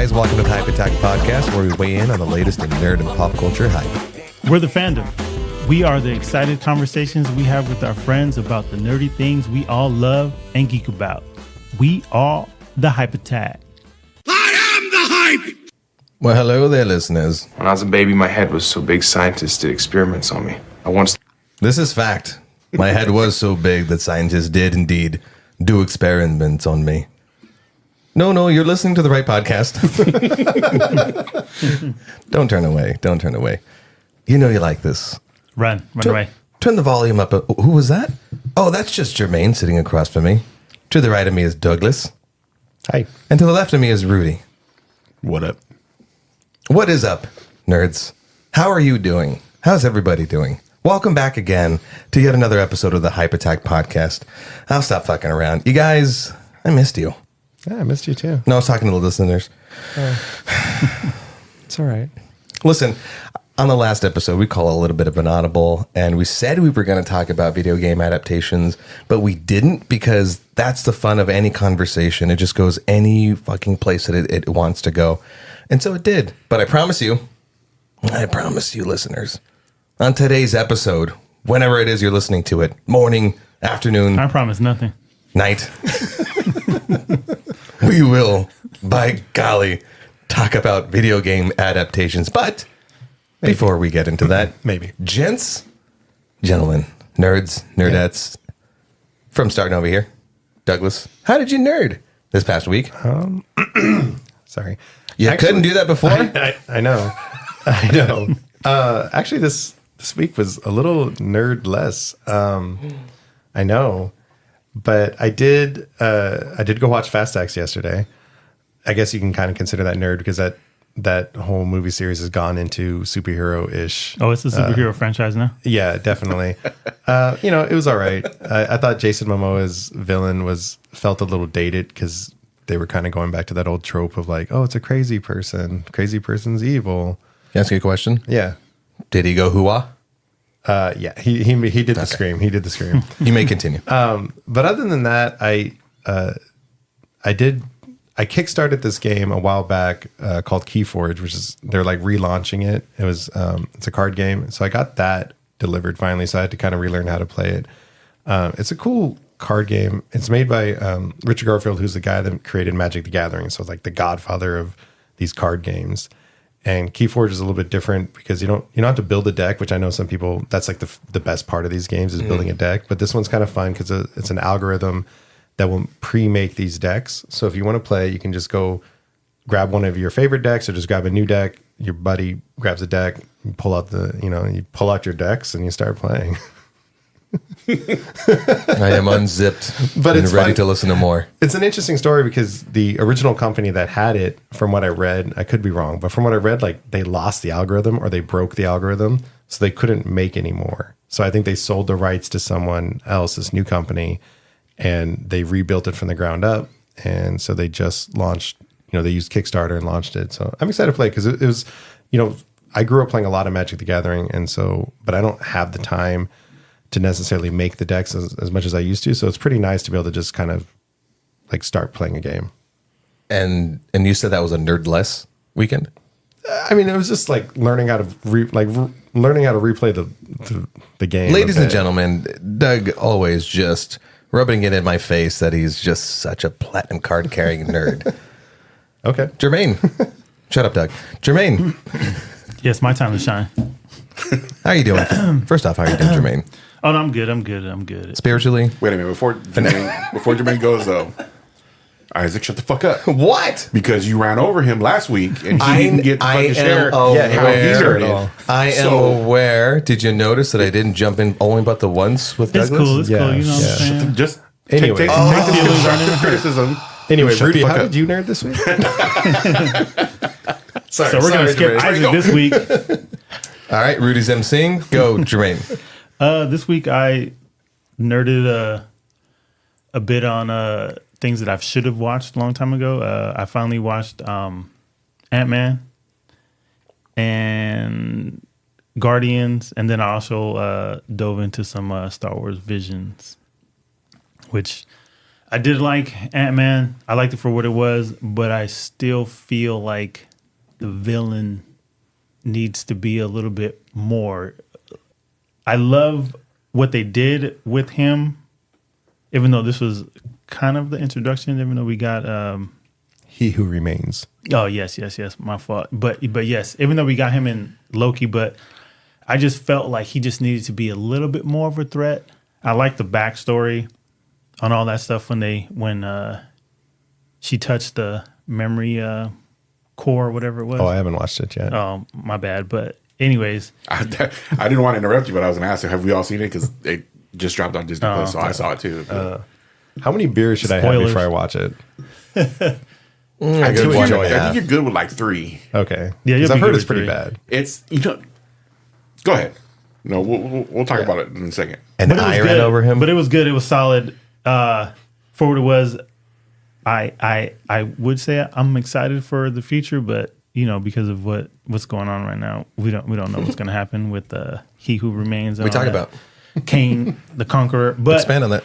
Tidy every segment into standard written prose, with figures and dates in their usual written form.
guys? Welcome to the Hype Attack Podcast, where we weigh in on the latest in nerd and pop culture hype. We're the fandom. We are the excited conversations we have with our friends about the nerdy things we all love and geek about. We are the Hype Attack. I am the hype! Well, hello there, listeners. When I was a baby, my head was so big scientists did experiments on me. This is fact. My head was so big that scientists did indeed do experiments on me. No, you're listening to the right podcast. Don't turn away. Don't turn away. You know you like this. Run away. Turn the volume up. Who was that? Oh, that's just Jermaine sitting across from me. To the right of me is Douglas. Hi. And to the left of me is Rudy. What up? What is up, nerds? How are you doing? How's everybody doing? Welcome back again to yet another episode of the Hype Attack Podcast. I'll stop fucking around. You guys, I missed you. Yeah, I missed you too. No, I was talking to the listeners. It's all right. Listen, on the last episode, we call it a little bit of an audible, and we said we were going to talk about video game adaptations, but we didn't because that's the fun of any conversation. It just goes any fucking place that it wants to go. And so it did. But I promise you, listeners, on today's episode, whenever it is you're listening to it, morning, afternoon, I promise nothing. night, we will, by golly, talk about video game adaptations. But before we get into that, gents, gentlemen, nerds, nerdettes, from starting over here, Douglas, how did you nerd this past week? Sorry. You couldn't do that before? I know. Actually, this week was a little nerd less. I know. But I did go watch Fast X yesterday. I guess you can kind of consider that nerd because that whole movie series has gone into superhero-ish. Oh, it's a superhero franchise now? Yeah, definitely. It was all right. I thought Jason Momoa's villain felt a little dated because they were kind of going back to that old trope of like, oh, it's a crazy person. Crazy person's evil. Can I ask you a question? Yeah. Did he go hooah? Yeah, he did the scream. He did the scream. You may continue. But other than that, I kickstarted this game a while back called Keyforge, which is they're like relaunching it. It was it's a card game, so I got that delivered finally. So I had to kind of relearn how to play it. It's a cool card game. It's made by Richard Garfield, who's the guy that created Magic the Gathering, so it's like the godfather of these card games. And Keyforge is a little bit different because you don't have to build a deck, which I know some people, that's like the best part of these games is building a deck. But this one's kind of fun because it's an algorithm that will pre-make these decks. So if you want to play, you can just go grab one of your favorite decks or just grab a new deck. Your buddy grabs a deck, you pull out your decks and you start playing. I am unzipped but and it's ready fun. to listen to more. It's an interesting story because the original company that had it, from what I read, I could be wrong, but from what I read, like they lost the algorithm or they broke the algorithm, so they couldn't make any more. So I think they sold the rights to someone else, this new company, and they rebuilt it from the ground up. And so they just launched, they used Kickstarter and launched it. So I'm excited to play because it was, I grew up playing a lot of Magic the Gathering, but I don't have the time to necessarily make the decks as much as I used to. So it's pretty nice to be able to just kind of like start playing a game. And you said that was a nerdless weekend? I mean, it was just like learning how to learning how to replay the game. Ladies and gentlemen, Doug always just rubbing it in my face that he's just such a platinum card carrying nerd. Okay. Jermaine. Shut up, Doug. Jermaine. Yes, my time to shine. How are you doing? First off, how are you doing, Jermaine? Oh, no, I'm good. Spiritually? Wait a minute, before Jermaine goes though, Isaac, shut the fuck up. What? Because you ran over him last week and he didn't get to fucking share how he heard it. I am aware. Did you notice that I didn't jump in only but the once with It's Douglas? cool. It's cool. You know what I'm saying? Just Anyway. take this constructive criticism. Anyway, Shut Rudy, the fuck how up. did you nerd this week? So we're going to skip Jermaine. Isaac this week. All right, Rudy's emceeing. Go, Jermaine. This week I nerded a bit on things that I should have watched a long time ago. I finally watched Ant-Man and Guardians, and then I also dove into some Star Wars Visions, which I did like Ant-Man. I liked it for what it was, but I still feel like the villain needs to be a little bit more. I love what they did with him, even though this was kind of the introduction, even though we got He Who Remains. Oh, yes, my fault. But yes, even though we got him in Loki, but I just felt like he just needed to be a little bit more of a threat. I like the backstory on all that stuff when she touched the memory core, whatever it was. Oh, I haven't watched it yet. Oh, my bad. But anyways, I didn't want to interrupt you, but I was going to ask you, have we all seen it? Because it just dropped on Disney Plus, so I saw it too. How many beers should I have Spoilers. before I watch it? I think you're good with like 3. Okay. Yeah, you'll because I've be heard good it's with pretty 3. bad. It's, go ahead. No, we'll talk about it in a second. And But it was I ran good. over him. But it was good. It was solid. For what it was, I would say I'm excited for the future, but because of what's going on right now, we don't know what's going to happen with He Who Remains. We talk about Kane the Conqueror, but expand on that.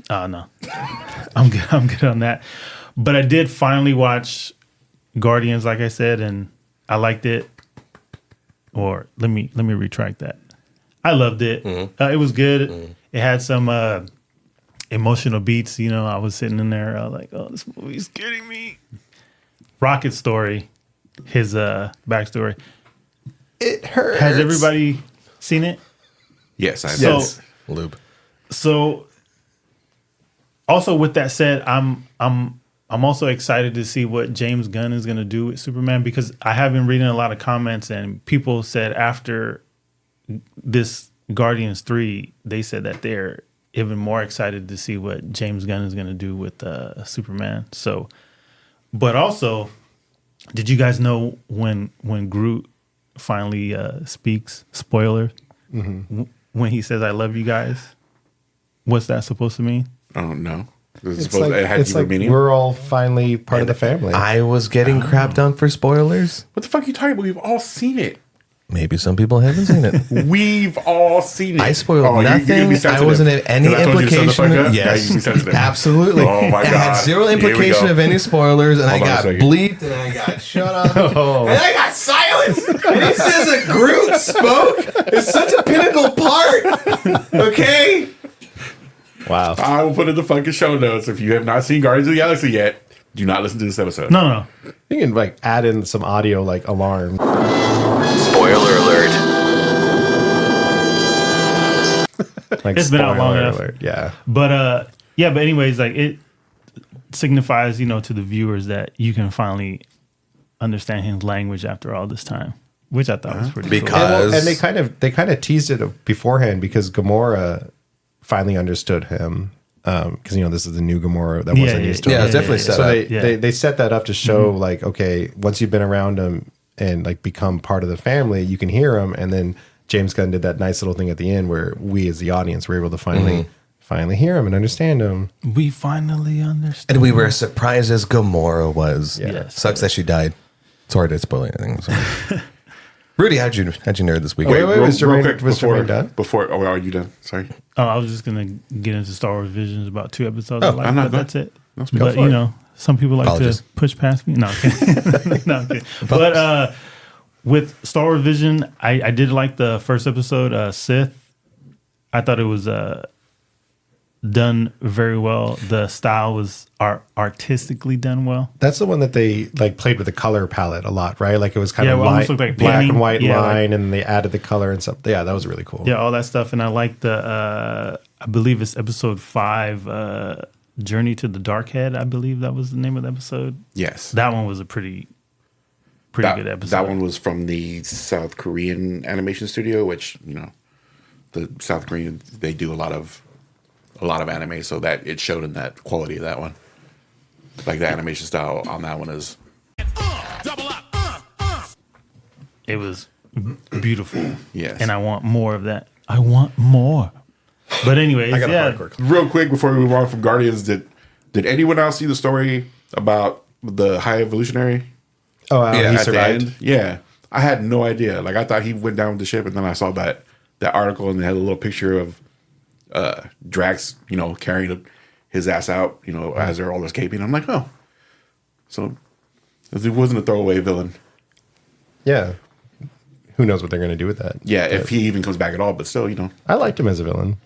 no, I'm good on that. But I did finally watch Guardians, like I said, and I liked it. Or let me retract that. I loved it. Mm-hmm. It was good. Mm-hmm. It had some emotional beats. I was sitting in there like, oh, this movie's getting me. Rocket's story, his backstory. It hurts. Has everybody seen it? Yes, I So- yes. Lube. So, also with that said, I'm also excited to see what James Gunn is going to do with Superman, because I have been reading a lot of comments and people said after this Guardians 3, they said that they're even more excited to see what James Gunn is going to do with Superman. So, but also, did you guys know when Groot finally speaks, spoiler, when he says, "I love you guys," what's that supposed to mean? I don't know. It's like we're all finally part of the family. I was getting crapped on for spoilers. What the fuck are you talking about? We've all seen it. Maybe some people haven't seen it. We've all seen it. I spoiled you're nothing. gonna be I sensitive. wasn't in any 'Cause I told you to shut the fuck implication. up? Yes, Now you can be sensitive. absolutely. Oh my It had God. zero Here we implication go. of any spoilers, and I Hold on a got second. bleeped, and I got shut up, and I got silenced. And he says that Groot spoke. It's such a pinnacle part. Okay. Wow. I will put in the fucking show notes. If you have not seen Guardians of the Galaxy yet, do not listen to this episode. No. You can like add in some audio like alarm. Spoiler alert. Like It's been out long spoiler enough. alert. Yeah. But but anyways, like it signifies, to the viewers that you can finally understand his language after all this time, which I thought was pretty cool. Because- And they kind of teased it beforehand because Gamora finally understood him. Because this is the new Gamora that wasn't used to Yeah, him. it's definitely set So up. they set that up to show like, okay, once you've been around him and like become part of the family, you can hear him. And then James Gunn did that nice little thing at the end where we as the audience were able to finally hear him and understand him. We finally understand. And we were as surprised as Gamora was. Yes. Sucks that she died. Sorry to spoil anything. So. Rudy, how'd you nerd this week? Wait, was real Jermaine- quick was before Jermaine done? are you done? Sorry. Oh, I was just gonna get into Star Wars Visions about 2 episodes. I'm not but good. that's it. Go But for it. some people like Apologies. to push past me. No, I'm kidding. No, I'm kidding. But with Star Wars Vision, I did like the first episode, Sith. I thought it was done very well. The style was artistically done well. That's the one that they like played with the color palette a lot, right? Like it was kind Yeah, of it almost looked like black painting. and white Yeah, line, and they added the color and stuff. Yeah, that was really cool. Yeah, all that stuff. And I like the, I believe it's episode 5, Journey to the Dark Head. I believe that was the name of the episode. Yes. That one was a pretty good episode. That one was from the South Korean animation studio, which, the South Koreans, they do a lot of anime, so that it showed in that quality of that one. Like the animation style on that one is It was beautiful. Yes. And I want more of that. I want more. But anyways, real quick before we move on from Guardians. Did anyone else see the story about the High Evolutionary? Oh, he at the survived. end? Yeah, I had no idea. Like I thought he went down with the ship, and then I saw that article, and they had a little picture of Drax, carrying his ass out, as they're all escaping. I'm like, oh, so it wasn't a throwaway villain. Yeah. Who knows what they're going to do with that? Yeah, if he even comes back at all, but still, I liked him as a villain.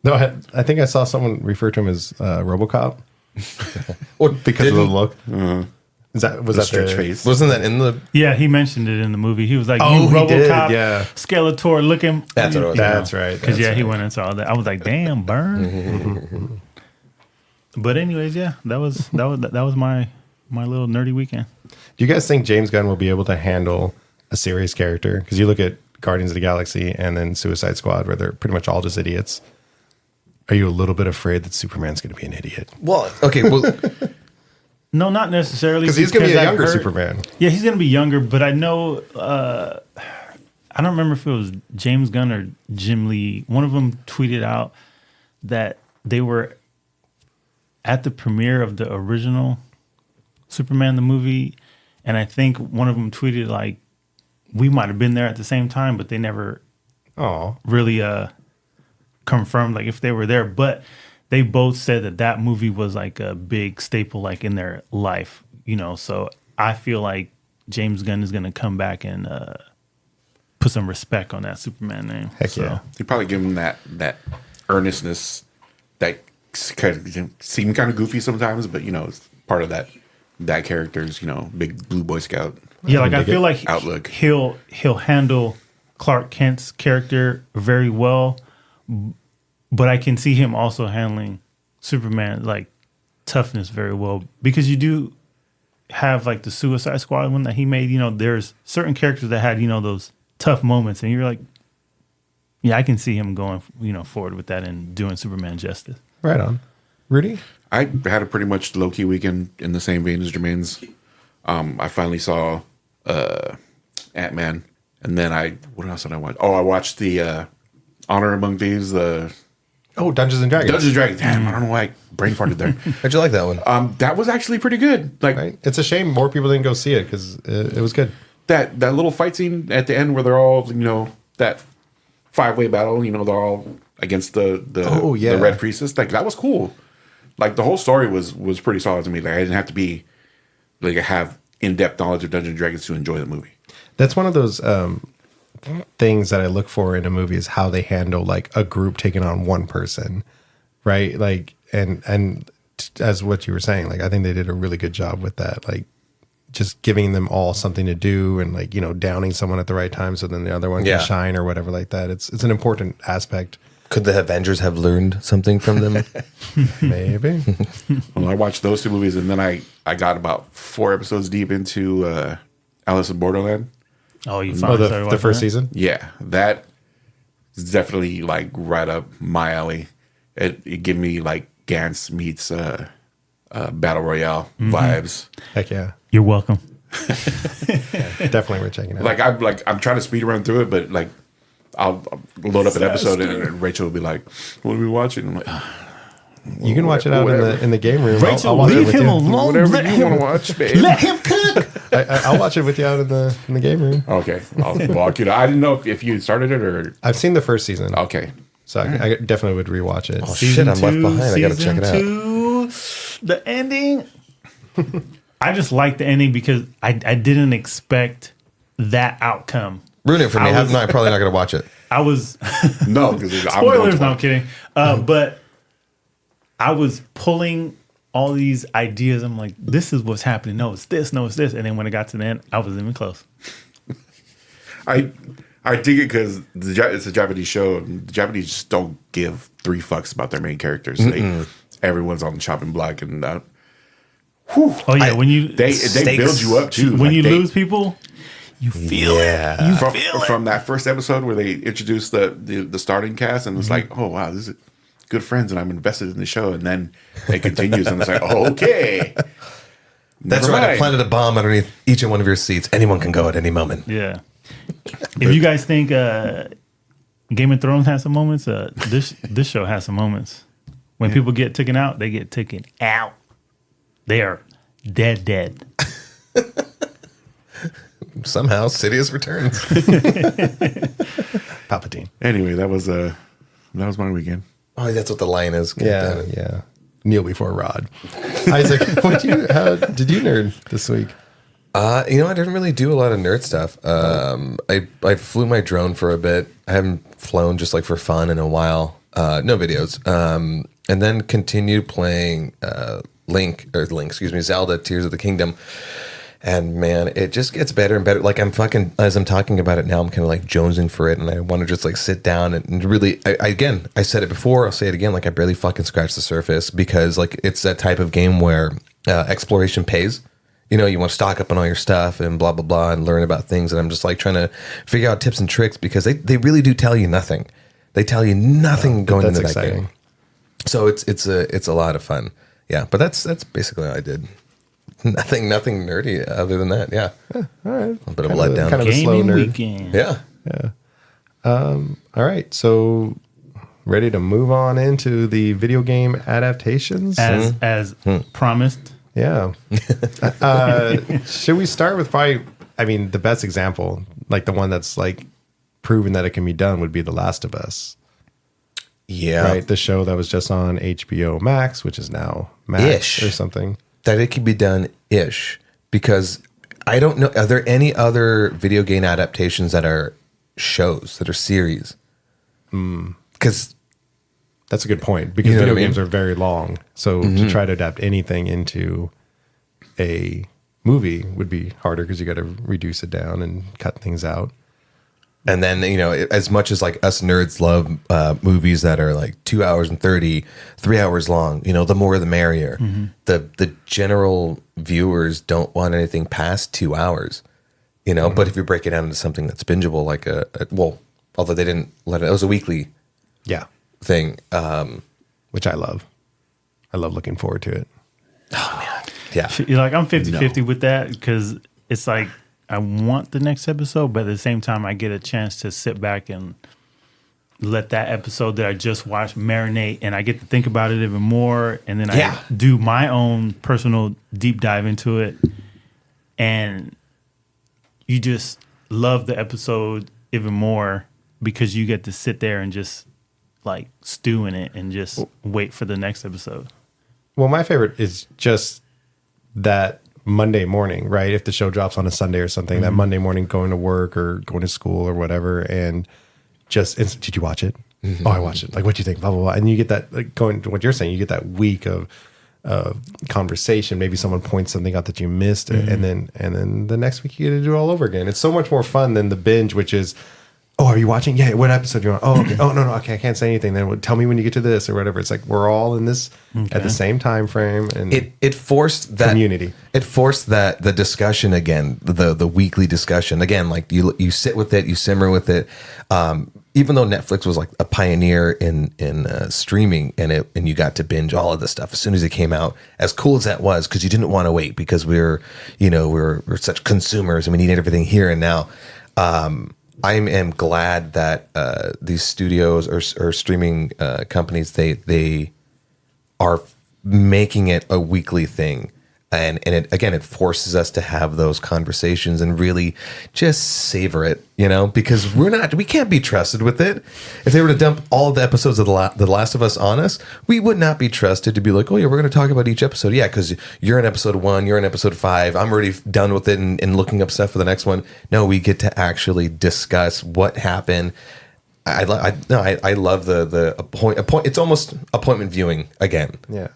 No, I think I saw someone refer to him as RoboCop. Because of the look. Was that stretch the face? Wasn't that in the? Yeah, he mentioned it in the movie. He was like, Oh, "You he did, RoboCop, yeah. Skeletor looking." That's what it was. That's right. Because that's he right. went and saw that. I was like, "Damn, burn." But anyways, yeah, that was my little nerdy weekend. Do you guys think James Gunn will be able to handle a serious character? Because you look at Guardians of the Galaxy and then Suicide Squad, where they're pretty much all just idiots. Are you a little bit afraid that Superman's going to be an idiot? Well, okay. Well, No, not necessarily. Because he's going to be a I've younger heard- Superman. Yeah, he's going to be younger, but I know, I don't remember if it was James Gunn or Jim Lee. One of them tweeted out that they were at the premiere of the original Superman, the movie. And I think one of them tweeted like, we might have been there at the same time, but they never Oh, really confirmed like if they were there. But they both said that movie was like a big staple like in their life, so I feel like James Gunn is going to come back and put some respect on that Superman name. heck yeah. You probably give him that earnestness that kind of seem kind of goofy sometimes, but it's part of that character's big blue Boy Scout. Yeah, like I feel like outlook. he'll handle Clark Kent's character very well, but I can see him also handling Superman like toughness very well, because you do have like the Suicide Squad one that he made. There's certain characters that had those tough moments, and you're like, yeah, I can see him going forward with that and doing Superman justice. Right on. Rudy? I had a pretty much low key weekend in the same vein as Jermaine's. I finally saw Ant-Man, and then what else did I watch? Oh, I watched the Honor Among Thieves, the Dungeons and Dragons. Dungeons and Dragons. Damn, I don't know why I brain farted there. how'd you like that one? That was actually pretty good. Like Right? It's a shame more people didn't go see it because it was good. that little fight scene at the end where they're all that 5-way battle. They're all against the Oh, yeah. the Red Priestess. Like that was cool. Like the whole story was pretty solid to me. Like I didn't have to be like have in-depth knowledge of Dungeons and Dragons to enjoy the movie. That's one of those things that I look for in a movie is how they handle like a group taking on one person, right? Like, and as what you were saying, like I think they did a really good job with that. Like, just giving them all something to do and like downing someone at the right time so then the other one Yeah. can shine or whatever like that. It's an important aspect. Could the Avengers have learned something from them? Maybe. Well, I watched those 2 movies, and then I got about 4 episodes deep into Alice in Borderland. Oh, you finally started the watching first that? season. Yeah, that is definitely like right up my alley. It gave me like Gantz meets Battle Royale vibes. Heck yeah. You're welcome. Definitely worth checking out. I'm trying to speed run through it, but like I'll load up an episode and Rachel will be like, "What are we watching?" I'm like, you can watch it out whatever. in the game room. Rachel, I'll watch it leave with him you. alone. "Whatever Let you him- want to watch, babe." Let him cook. I'll watch it with you out in the game room. Okay, I'll walk you. I didn't know if you started it or I've seen the first season, okay. so I definitely would rewatch it. Oh, shit, I'm left behind. I gotta check it out. The ending. I just like the ending because I didn't expect that outcome. Ruin it for me. I was- I'm probably not going to watch it. I was No, because spoilers. No, I'm kidding. But I was pulling all these ideas. I'm like, this is what's happening. No, it's this. No, it's this. And then when it got to the end, I wasn't even close. I dig it because it's a Japanese show, and the Japanese just don't give 3 fucks about their main characters. Everyone's on the chopping block, and Oh yeah, when you they build you up too. when Like, you they- lose people, you feel Yeah. it. You from, feel it. from that first episode where they introduced the starting cast, and it's like, oh wow, this is good friends, and I'm invested in the show, and then it continues, and it's like, okay, That's never right. I mind. planted a bomb underneath each and one of your seats. Anyone can go at any moment. Yeah. If you guys think Game of Thrones has some moments, this show has some moments. When people get taken out, they get taken out. They are dead. Somehow, Sidious returns. Palpatine. Anyway, that was my weekend. Oh, that's what the line is. Yeah. kneel before Rod. Isaac, did you nerd this week? I didn't really do a lot of nerd stuff. I flew my drone for a bit. I haven't flown just like for fun in a while. No videos. And then continued playing Zelda Tears of the Kingdom. And man, it just gets better and better. Like as I'm talking about it now, I'm kind of like jonesing for it, and I want to just like sit down and really. I said it before, I'll say it again. Like I barely fucking scratched the surface because like it's that type of game where exploration pays. You want to stock up on all your stuff and blah blah blah and learn about things. And I'm just like trying to figure out tips and tricks because they really do tell you nothing. They tell you nothing going into that game. So it's a lot of fun. Yeah, but that's basically all I did. Nothing nerdy other than that. Yeah. All right. A bit of a letdown. Kind of a slow nerd. Weekend. Yeah. All right. So ready to move on into the video game adaptations? As promised. Yeah. Should we start with the best example, like the one that's like proven that it can be done would be The Last of Us. Yeah. Right. The show that was just on HBO Max, which is now Max or something. That it can be done-ish, because I don't know. Are there any other video game adaptations that are shows, that are series? Because that's a good point. Because video games are very long, so to try to adapt anything into a movie would be harder because you got to reduce it down and cut things out. And then, as much as like us nerds love movies that are like 2 hours and 30, 3 hours long, the more the merrier. Mm-hmm. The general viewers don't want anything past 2 hours, but if you break it down into something that's bingeable, like although they didn't let it was a weekly thing. Which I love. I love looking forward to it. Oh, man. Yeah. Like I'm 50-50 with that because it's like, I want the next episode, but at the same time, I get a chance to sit back and let that episode that I just watched marinate, and I get to think about it even more, and then I do my own personal deep dive into it, and you just love the episode even more because you get to sit there and just like stew in it and just wait for the next episode. Well, my favorite is just that Monday morning, right? If the show drops on a Sunday or something, that Monday morning going to work or going to school or whatever, and just, did you watch it? Mm-hmm. Oh, I watched it. Like, what do you think? Blah, blah, blah. And you get that, like, going to what you're saying, you get that week of conversation. Maybe someone points something out that you missed, and then the next week you get to do it all over again. It's so much more fun than the binge, which is, oh, are you watching? Yeah. What episode do you want? Oh, okay. Oh, no. Okay. I can't say anything. Then tell me when you get to this or whatever. It's like we're all in this at the same time frame. And it forced that community. It forced that the discussion again, the weekly discussion again. Like you sit with it, you simmer with it. Even though Netflix was like a pioneer in streaming, and you got to binge all of this stuff as soon as it came out. As cool as that was, because you didn't want to wait, because we're such consumers and we need everything here and now. I am glad that these studios or streaming companies they are making it a weekly thing, and it forces us to have those conversations and really just savor it, because we can't be trusted with it. If they were to dump all the episodes of The Last of Us on us, we would not be trusted to be like, oh yeah, we're going to talk about each episode. Yeah, because you're in episode 1, you're in episode 5. I'm already done with it and looking up stuff for the next one. No, we get to actually discuss what happened. I love the appoint. It's almost appointment viewing again. Yeah.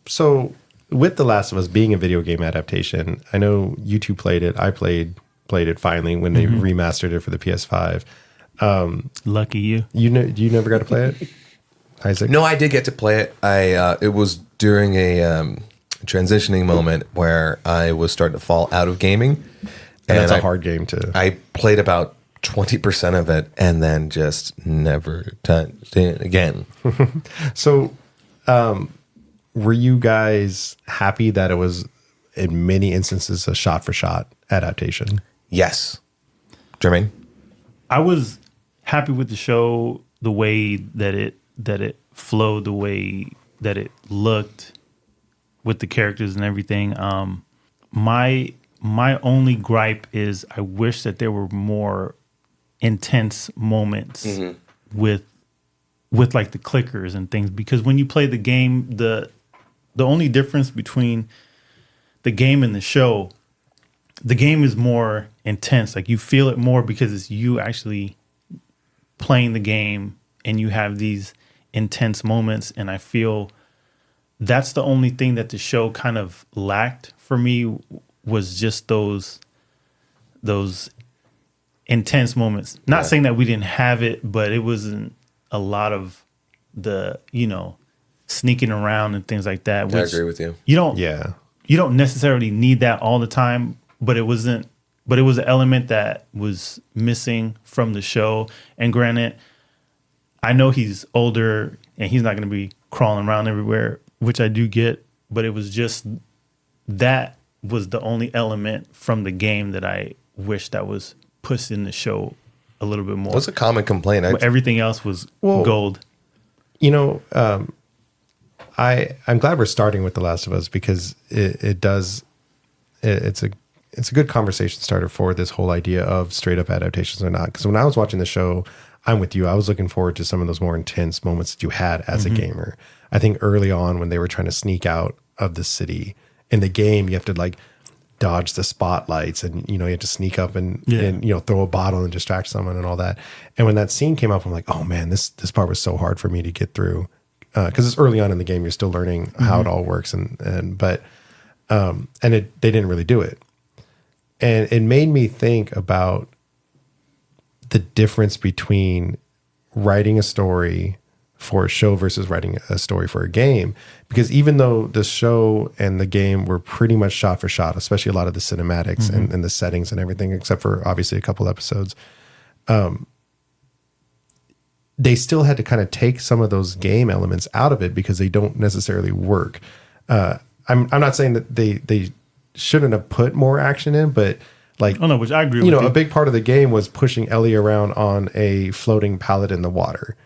So with The Last of Us being a video game adaptation, I know you two played it. I played it finally when they remastered it for the PS5. Lucky you. You never got to play it, Isaac? No, I did get to play it. It was during a transitioning moment where I was starting to fall out of gaming, and that's a hard game to. I played about 20% of it and then just never touched it again. So, were you guys happy that it was, in many instances, a shot-for-shot adaptation? Yes. Jermaine? I was happy with the show, the way that it flowed, the way that it looked with the characters and everything. My only gripe is I wish that there were more intense moments with with like the clickers and things, because when you play the game, the only difference between the game and the show, the game is more intense. Like you feel it more because it's you actually playing the game and you have these intense moments. And I feel that's the only thing that the show kind of lacked for me, was just those intense moments. Not saying that we didn't have it, but it wasn't a lot of the, sneaking around and things like that. I agree with you. You don't necessarily need that all the time, but it was an element that was missing from the show. And granted, I know he's older and he's not going to be crawling around everywhere, which I do get, but it was just that was the only element from the game that I wish that was pushed in the show a little bit more. That's a common complaint. But everything else was gold. I'm glad we're starting with The Last of Us, because it's a good conversation starter for this whole idea of straight up adaptations or not. Because when I was watching the show, I'm with you. I was looking forward to some of those more intense moments that you had as a gamer. I think early on when they were trying to sneak out of the city in the game, you have to like dodge the spotlights and, you have to sneak up and throw a bottle and distract someone and all that. And when that scene came up, I'm like, oh man, this part was so hard for me to get through. Because it's early on in the game, you're still learning how it all works, they didn't really do it, and it made me think about the difference between writing a story for a show versus writing a story for a game. Because even though the show and the game were pretty much shot for shot, especially a lot of the cinematics and the settings and everything, except for obviously a couple episodes, they still had to kind of take some of those game elements out of it because they don't necessarily work. I'm not saying that they shouldn't have put more action in, but like, oh no, which I agree with. A big part of the game was pushing Ellie around on a floating pallet in the water,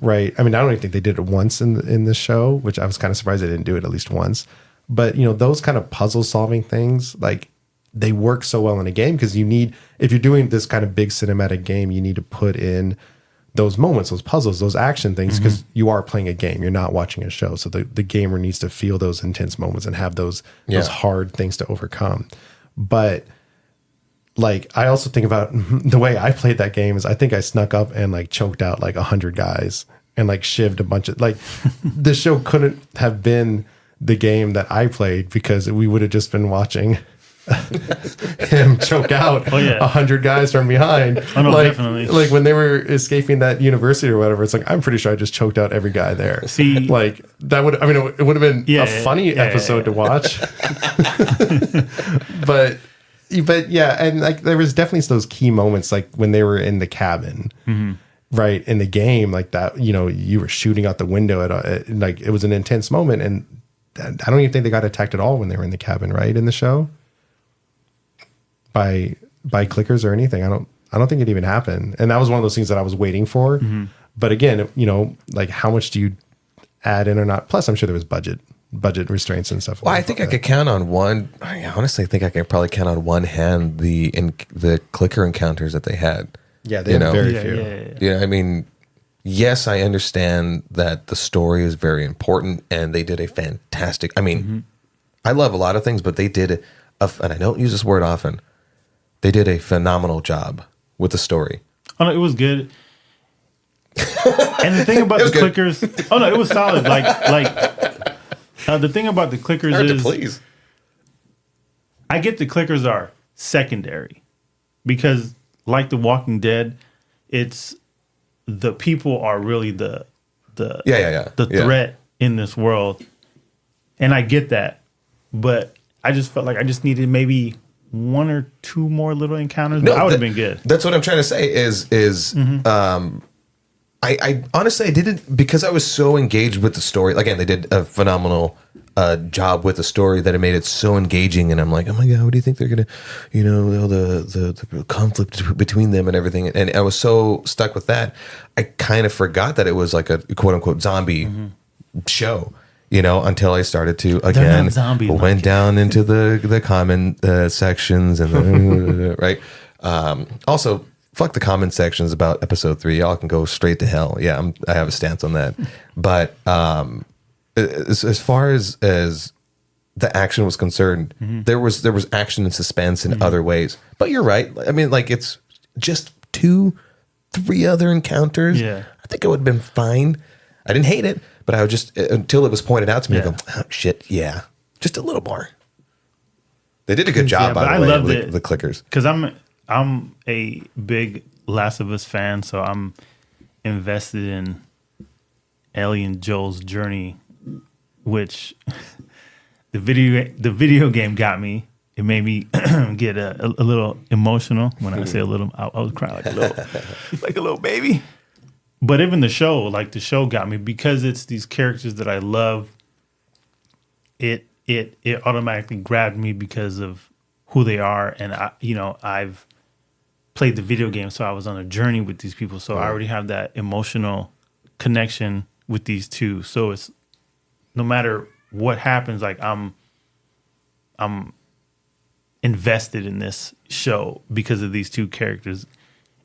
right? I mean, I don't even think they did it once in the show, which I was kind of surprised they didn't do it at least once. But those kind of puzzle solving things, like they work so well in a game because if you're doing this kind of big cinematic game, you need to put in those moments, those puzzles, those action things, because you are playing a game. You're not watching a show. So the gamer needs to feel those intense moments and have those hard things to overcome. But like, I also think about the way I played that game is I think I snuck up and like choked out like 100 guys and like shivved a bunch of, like, the show couldn't have been the game that I played because we would have just been watching him choke out 100 guys from behind. Oh, no, like, definitely. Like when they were escaping that university or whatever, it's like, I'm pretty sure I just choked out every guy there. See, like that would, it would have been a funny episode to watch. but yeah, and like there was definitely those key moments, like when they were in the cabin, right, in the game, like that, you were shooting out the window at like, it was an intense moment. And I don't even think they got attacked at all when they were in the cabin, right, in the show. By clickers or anything. I don't think it even happened. And that was one of those things that I was waiting for. But again, like how much do you add in or not? Plus, I'm sure there was budget restraints and stuff. Well, I think I could count on one. I honestly think I could probably count on one hand the clicker encounters that they had. Yeah, they had very few. Yeah, I mean, yes, I understand that the story is very important, and they did a fantastic. I mean, I love a lot of things, but they did, and I don't use this word often. They did a phenomenal job with the story. Oh no, it was good. And the thing about the clickers, it was solid. The thing about the clickers is, I get the clickers are secondary because, like The Walking Dead, it's the people are really the threat in this world, and I get that, but I just felt like I just needed maybe one or two more little encounters. No, I would have been good. That's what I'm trying to say is I honestly, I didn't, because I was so engaged with the story. Again, they did a phenomenal job with the story that it made it so engaging. And I'm like, oh my God, what do you think they're going to, the conflict between them and everything. And I was so stuck with that. I kind of forgot that it was like a quote unquote zombie show. Until I started to, again, went down into the comment sections and right. Also, fuck the comment sections about episode 3. Y'all can go straight to hell. Yeah, I have a stance on that. But as far as the action was concerned, there was action and suspense in other ways. But you're right. I mean, like, it's just 2-3 other encounters. Yeah. I think it would have been fine. I didn't hate it, but I would just, until it was pointed out to me, I go, oh, shit, yeah, just a little more. They did a good job, by the way, with the clickers. Because I'm a big Last of Us fan, so I'm invested in Ellie and Joel's journey, which the video game got me. It made me get a little emotional. When I say a little, I was crying like a little baby. But even the show got me because it's these characters that I love. It automatically grabbed me because of who they are, and I've played the video game, so I was on a journey with these people. So I already have that emotional connection with these two. So it's no matter what happens, like I'm invested in this show because of these two characters.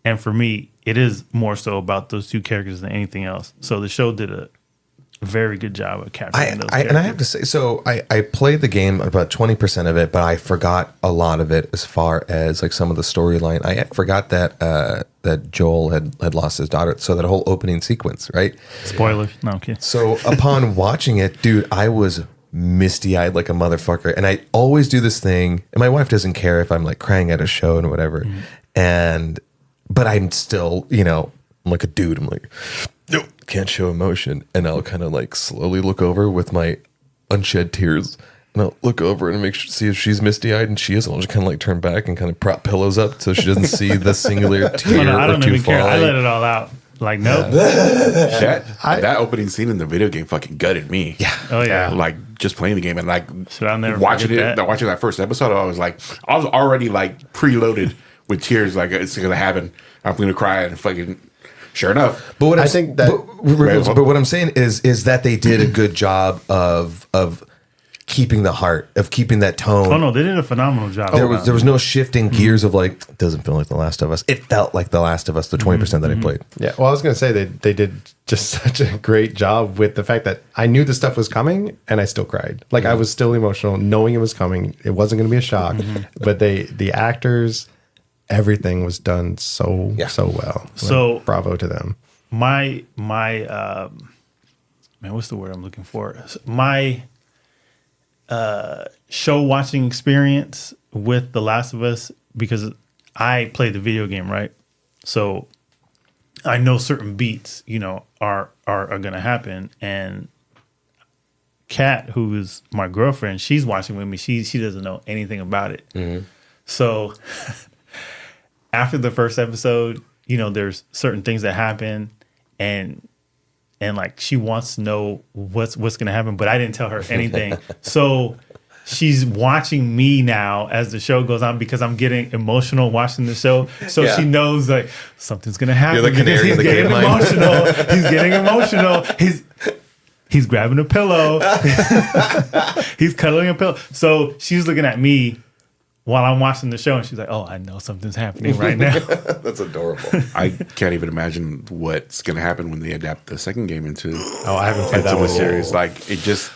And for me, it is more so about those two characters than anything else. So the show did a very good job of capturing those characters. And I have to say, so I played the game about 20% of it, but I forgot a lot of it as far as like some of the storyline. I forgot that Joel had lost his daughter. So that whole opening sequence, right? Spoilers. No, I'm kidding. So upon watching it, dude, I was misty-eyed like a motherfucker. And I always do this thing, and my wife doesn't care if I'm like crying at a show and whatever. But I'm still, I'm like a dude. I'm like, nope, can't show emotion. And I'll kind of like slowly look over with my unshed tears. And I'll look over and see if she's misty-eyed, and she is. And I'll just kind of like turn back and kind of prop pillows up so she doesn't see the singular tear I don't or two even care. falling. I let it all out. Like, nope. That opening scene in the video game fucking gutted me. Yeah. Oh, yeah. Like, just playing the game and like I'll never watching forget that. watching that first episode, I was already like preloaded with tears. Like, it's gonna happen. I'm gonna cry, and fucking sure enough. But what I think that. but what I'm saying is that they did a good job of keeping the heart, of keeping that tone. Oh no, they did a phenomenal job. There was no shifting gears of like, it doesn't feel like The Last of Us. It felt like The Last of Us, the 20% that I played. Yeah, well, I was going to say they did just such a great job with the fact that I knew the stuff was coming and I still cried. Like, I was still emotional knowing it was coming. It wasn't going to be a shock, but the actors, everything was done so well. So like, bravo to them. My man, what's the word I'm looking for? My show watching experience with The Last of Us, because I played the video game, right? So I know certain beats, are gonna happen. And Kat, who is my girlfriend, she's watching with me. She doesn't know anything about it. So after the first episode, there's certain things that happen, and like she wants to know what's going to happen, but I didn't tell her anything. So she's watching me now as the show goes on because I'm getting emotional watching the show. So she knows like something's going to happen. You're the canary in the getting coal mine. emotional. He's getting emotional. He's grabbing a pillow. He's cuddling a pillow. So she's looking at me while I'm watching the show, and she's like, "Oh, I know something's happening right now." That's adorable. I can't even imagine what's going to happen when they adapt the second game into. Oh, I haven't played that one series. Like, it just,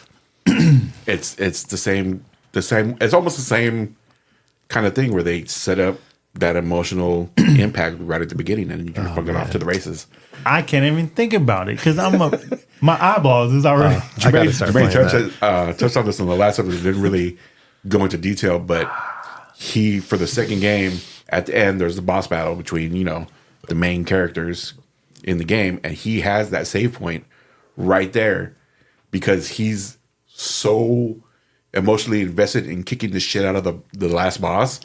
it's the same. It's almost the same kind of thing where they set up that emotional impact right at the beginning, and you're fucking off to the races. I can't even think about it because my eyeballs is already. I got to start playing that. Touched on this in the last episode. Didn't really go into detail, but for the second game, at the end, there's the boss battle between, the main characters in the game. And he has that save point right there because he's so emotionally invested in kicking the shit out of the last boss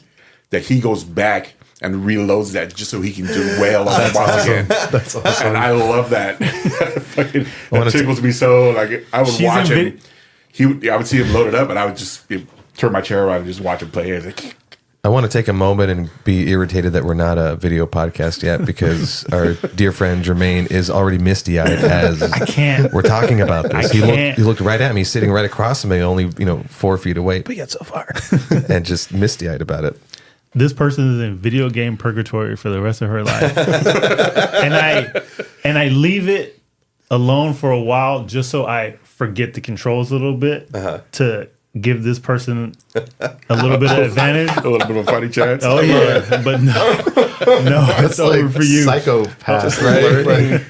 that he goes back and reloads that just so he can do wail on that boss again. That's awesome. And I love that. Fucking, that tickles me so. Like, I would watch him. I would see him load it up, and I would just turn my chair around and just watch him play. Like, I want to take a moment and be irritated that we're not a video podcast yet because our dear friend Jermaine is already misty-eyed as I can't. We're talking about this. He looked right at me, sitting right across from me, only 4 feet away, but yet so far, and just misty-eyed about it. this person is in video game purgatory for the rest of her life, and I leave it alone for a while just so I forget the controls a little bit to give this person a little bit of advantage, A little bit of a fighting chance. Oh yeah, but no, it's over for you. Psychopath, right?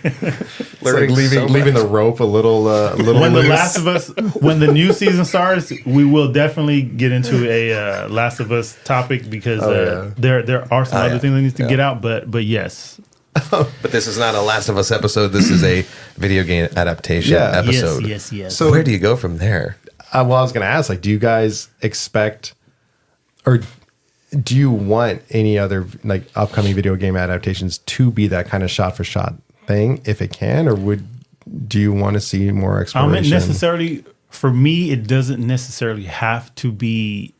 Learning, leaving the rope a little When loose. the Last of Us, when the new season starts, we will definitely get into a Last of Us topic because there are some other things that needs to get out. But yes, But this is not a Last of Us episode. This is a video game adaptation episode. yes. So where do you go from there? Well, I was going to ask, like, do you guys expect, or do you want any other like upcoming video game adaptations to be that kind of shot for shot thing, if it can, or do you want to see more exploration? Necessarily for me, it doesn't necessarily have to be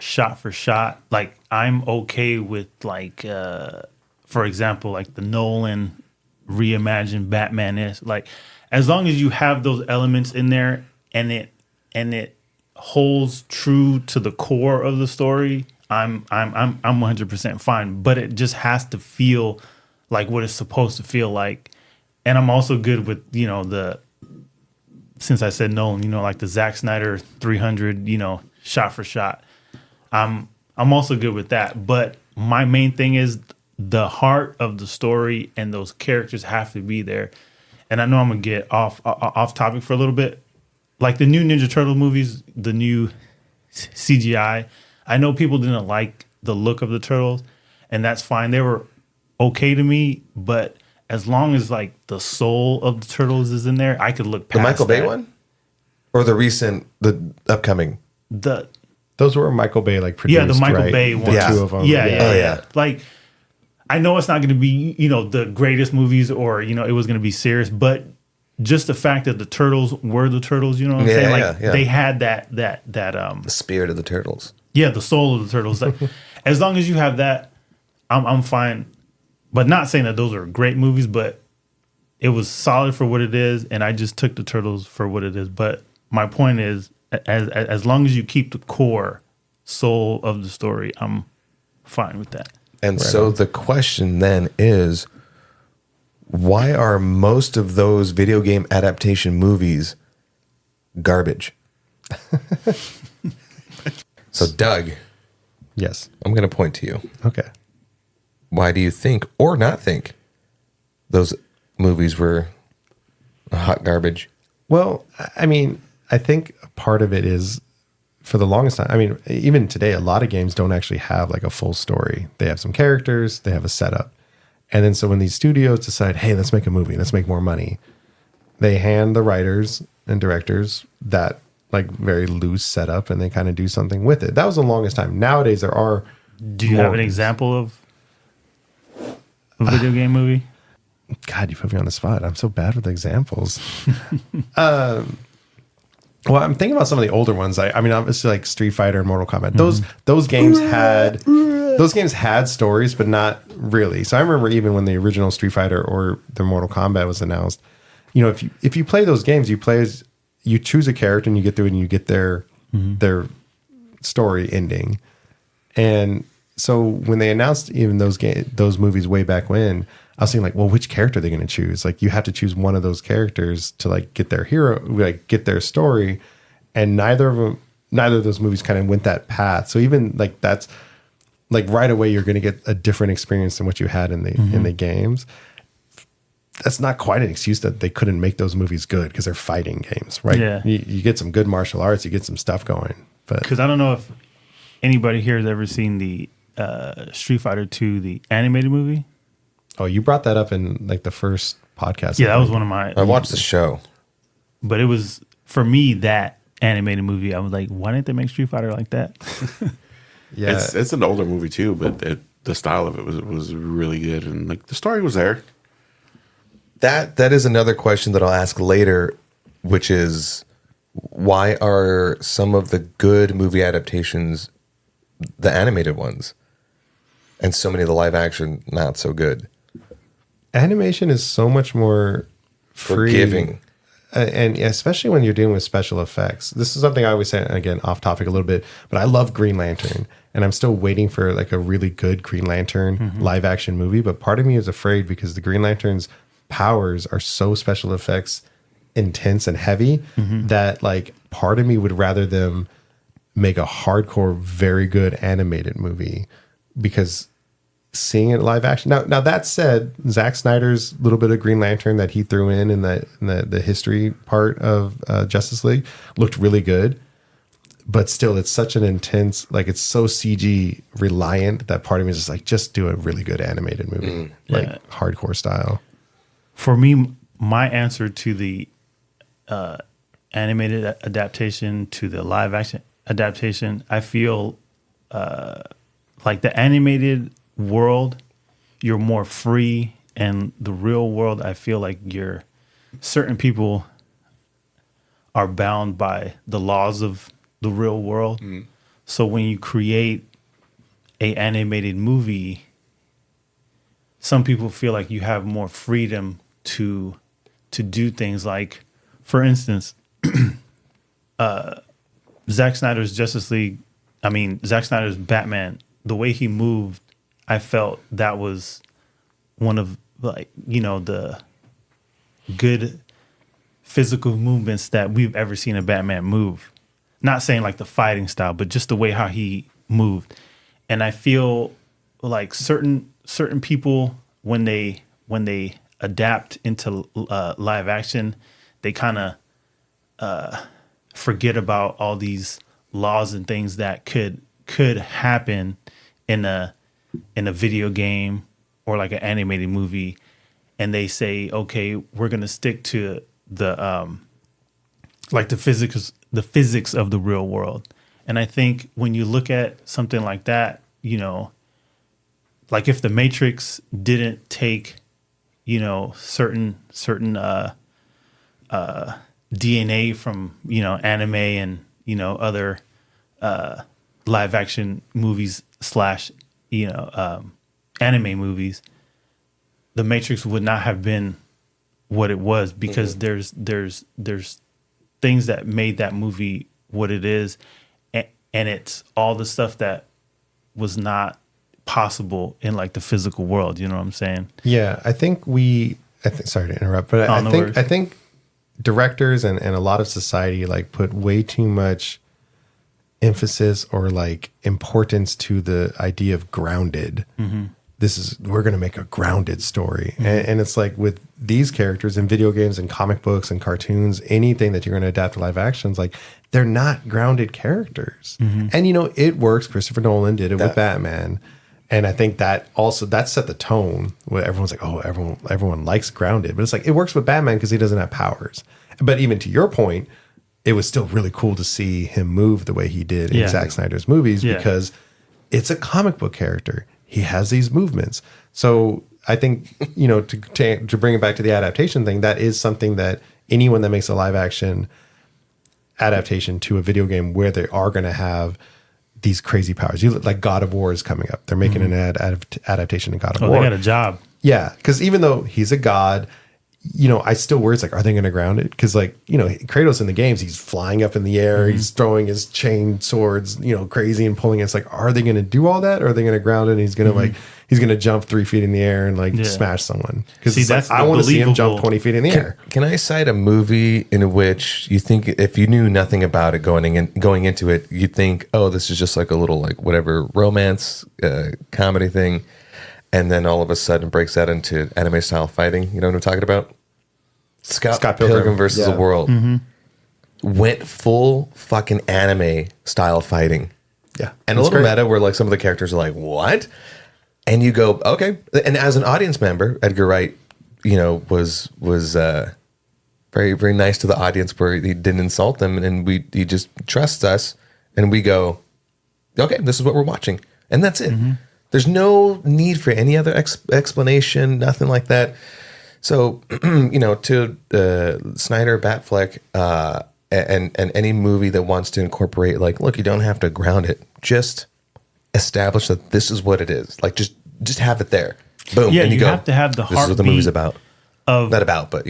shot for shot. Like I'm okay with like, for example, like the Nolan reimagined Batman is like, as long as you have those elements in there and it holds true to the core of the story, I'm 100% fine. But it just has to feel like what it's supposed to feel like. And I'm also good with, since I said Nolan, like the Zack Snyder 300, shot for shot. I'm also good with that. But my main thing is the heart of the story and those characters have to be there. And I know I'm gonna get off topic for a little bit. Like the new Ninja Turtle movies, the new CGI, I know people didn't like the look of the turtles, and that's fine. They were okay to me, but as long as like the soul of the turtles is in there, I could look past The Michael Bay that. one? Or the upcoming? Those were Michael Bay like produced, Yeah, the Michael right? Bay one. The two of them. Yeah. Like, I know it's not going to be, the greatest movies or, it was going to be serious, but just the fact that the turtles were the turtles, you know what I'm saying? Like, they had that The spirit of the turtles. yeah, the soul of the turtles. Like, as long as you have that, I'm fine. But not saying that those are great movies, but it was solid for what it is, and I just took the turtles for what it is. But my point is, as long as you keep the core soul of the story, I'm fine with that. And so the question then is, why are most of those video game adaptation movies garbage? So, Doug, Yes. I'm going to point to you. Okay. Why do you think, or not think, those movies were hot garbage? Well, I mean, I think part of it is for the longest time. I mean, even today, a lot of games don't actually have like a full story. They have some characters, they have a setup. And then so when these studios decide, hey, let's make a movie, let's make more money, they hand the writers and directors that like very loose setup and they kind of do something with it. That was the longest time. Nowadays, there are. Do you have an example of a video game movie? God, you put me on the spot. I'm so bad with examples. Well, I'm thinking about some of the older ones. I mean, obviously, like Street Fighter and Mortal Kombat. Those games had stories, but not really. So I remember even when the original Street Fighter or the Mortal Kombat was announced. If you play those games, you choose a character and you get through it and you get their story ending. And so when they announced even those movies way back when, I was thinking like, well, which character are they going to choose? Like, you have to choose one of those characters to like get their hero, like get their story. And neither of those movies kind of went that path. So even like that's like right away, you're going to get a different experience than what you had in the games. That's not quite an excuse that they couldn't make those movies good because they're fighting games, right? Yeah. You get some good martial arts, you get some stuff going. But Because I don't know if anybody here has ever seen the Street Fighter 2, the animated movie. oh, you brought that up in like the first podcast. Yeah, that was one of my. I watched the show. But it was, for me, that animated movie. I was like, why didn't they make Street Fighter like that? Yeah, It's an older movie too, but the style of it was really good, and like the story was there. That is another question that I'll ask later, which is, why are some of the good movie adaptations the animated ones, and so many of the live action not so good? animation is so much more free. Forgiving. and especially when you're dealing with special effects. This is something I always say, again, off topic a little bit, but I love Green Lantern, and I'm still waiting for like a really good Green Lantern live action movie. But part of me is afraid because the Green Lantern's powers are so special effects intense and heavy that like part of me would rather them make a hardcore, very good animated movie, because seeing it live action. Now that said, Zack Snyder's little bit of Green Lantern that he threw in the history part of Justice League looked really good, but still, it's such an intense, like it's so CG reliant that part of me is just like, just do a really good animated movie, like hardcore style. For me, my answer to the animated adaptation to the live action adaptation, I feel like the animated world, you're more free, and the real world, I feel like certain people are bound by the laws of the real world. So when you create a animated movie, some people feel like you have more freedom to do things. Like, for instance, Zack Snyder's Zack Snyder's Batman, the way he moved, I felt that was one of, like, the good physical movements that we've ever seen a Batman move. Not saying like the fighting style, but just the way how he moved. And I feel like certain people, when they adapt into live action, they kind of forget about all these laws and things that could happen in a video game or like an animated movie, and they say, okay, we're gonna stick to the physics of the real world. And I think when you look at something like that, like if the Matrix didn't take certain DNA from anime and other live action movies / anime movies, the Matrix would not have been what it was, because there's things that made that movie what it is, and it's all the stuff that was not possible in like the physical world. You know what I'm saying? Yeah, I think sorry to interrupt, but I think directors and a lot of society like put way too much emphasis or like importance to the idea of grounded. We're going to make a grounded story. And it's like with these characters in video games and comic books and cartoons, anything that you're going to adapt to live actions, like they're not grounded characters. And it works. Christopher Nolan did it with Batman. And I think that set the tone where everyone's like, oh, everyone likes grounded. But it's like, it works with Batman because he doesn't have powers. But even to your point, it was still really cool to see him move the way he did in Zack Snyder's movies, because it's a comic book character. He has these movements. So I think, to bring it back to the adaptation thing, that is something that anyone that makes a live action adaptation to a video game where they are going to have these crazy powers. Like God of War is coming up. They're making an adaptation of God of War. They got a job. Yeah, because even though he's a god, I still worry. It's like, are they going to ground it? Because Kratos in the games, he's flying up in the air, he's throwing his chain swords, crazy and pulling it. It's like, are they going to do all that, or are they going to ground it? And he's going to he's going to jump 3 feet in the air and smash someone. Because I want to see him jump 20 feet in the air. Can I cite a movie in which you think, if you knew nothing about it going into it, you'd think, oh, this is just like a little like whatever romance comedy thing, and then all of a sudden breaks out into anime style fighting? You know what I'm talking about? Scott Pilgrim versus the World went full fucking anime style fighting. Yeah, and a little meta where like some of the characters are like, what? And you go, okay. And as an audience member, Edgar Wright, was very, very nice to the audience, where he didn't insult them, and he just trusts us, and we go, okay, this is what we're watching, and that's it. There's no need for any other explanation, nothing like that. So, to Snyder, Batfleck, and any movie that wants to incorporate, like, look, you don't have to ground it. Just establish that this is what it is. Like, just have it there. Boom. Yeah, and you go, have to have the this is heartbeat what the movie's about. Not about, but,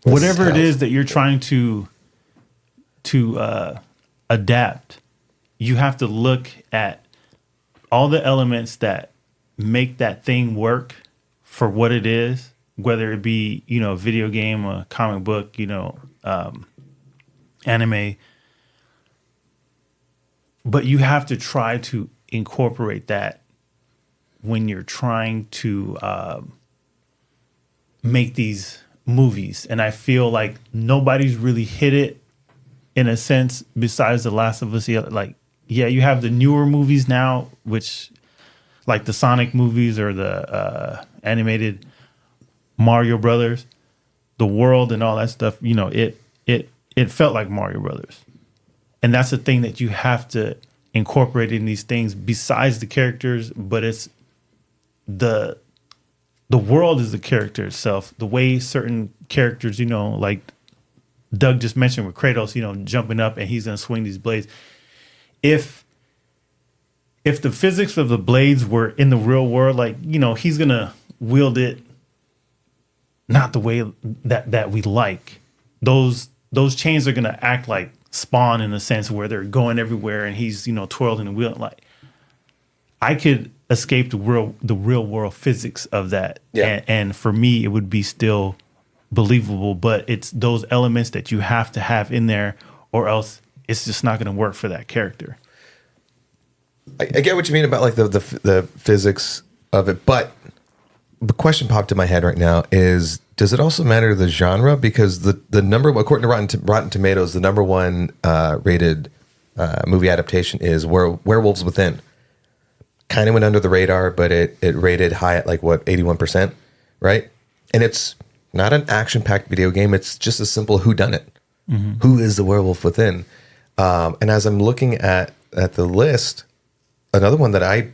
what whatever it is that you're trying to adapt, you have to look at all the elements that make that thing work for what it is, whether it be, a video game, a comic book, anime. But you have to try to incorporate that when you're trying to make these movies. And I feel like nobody's really hit it in a sense besides The Last of Us. Like, yeah, you have the newer movies now, which like the Sonic movies or the animated Mario Brothers, the world and all that stuff. It felt like Mario Brothers. And that's the thing that you have to incorporate in these things besides the characters, but it's the world is the character itself. The way certain characters, like Doug just mentioned with Kratos, jumping up and he's going to swing these blades. If the physics of the blades were in the real world, like, he's going to wield it not the way that we like. Those chains are going to act like Spawn in a sense where they're going everywhere and he's, twirling the wheel. Like, I could escape the real world physics of that. Yeah. And for me, it would be still believable, but it's those elements that you have to have in there or else it's just not going to work for that character. I get what you mean about like the physics of it, but the question popped in my head right now is, does it also matter the genre? Because the number, according to Rotten Tomatoes, the number one rated movie adaptation is Werewolves Within. Kind of went under the radar, but it rated high at like 81%, right? And it's not an action-packed video game. It's just a simple whodunit. Mm-hmm. Who is the werewolf within? And as I'm looking at the list, another one that I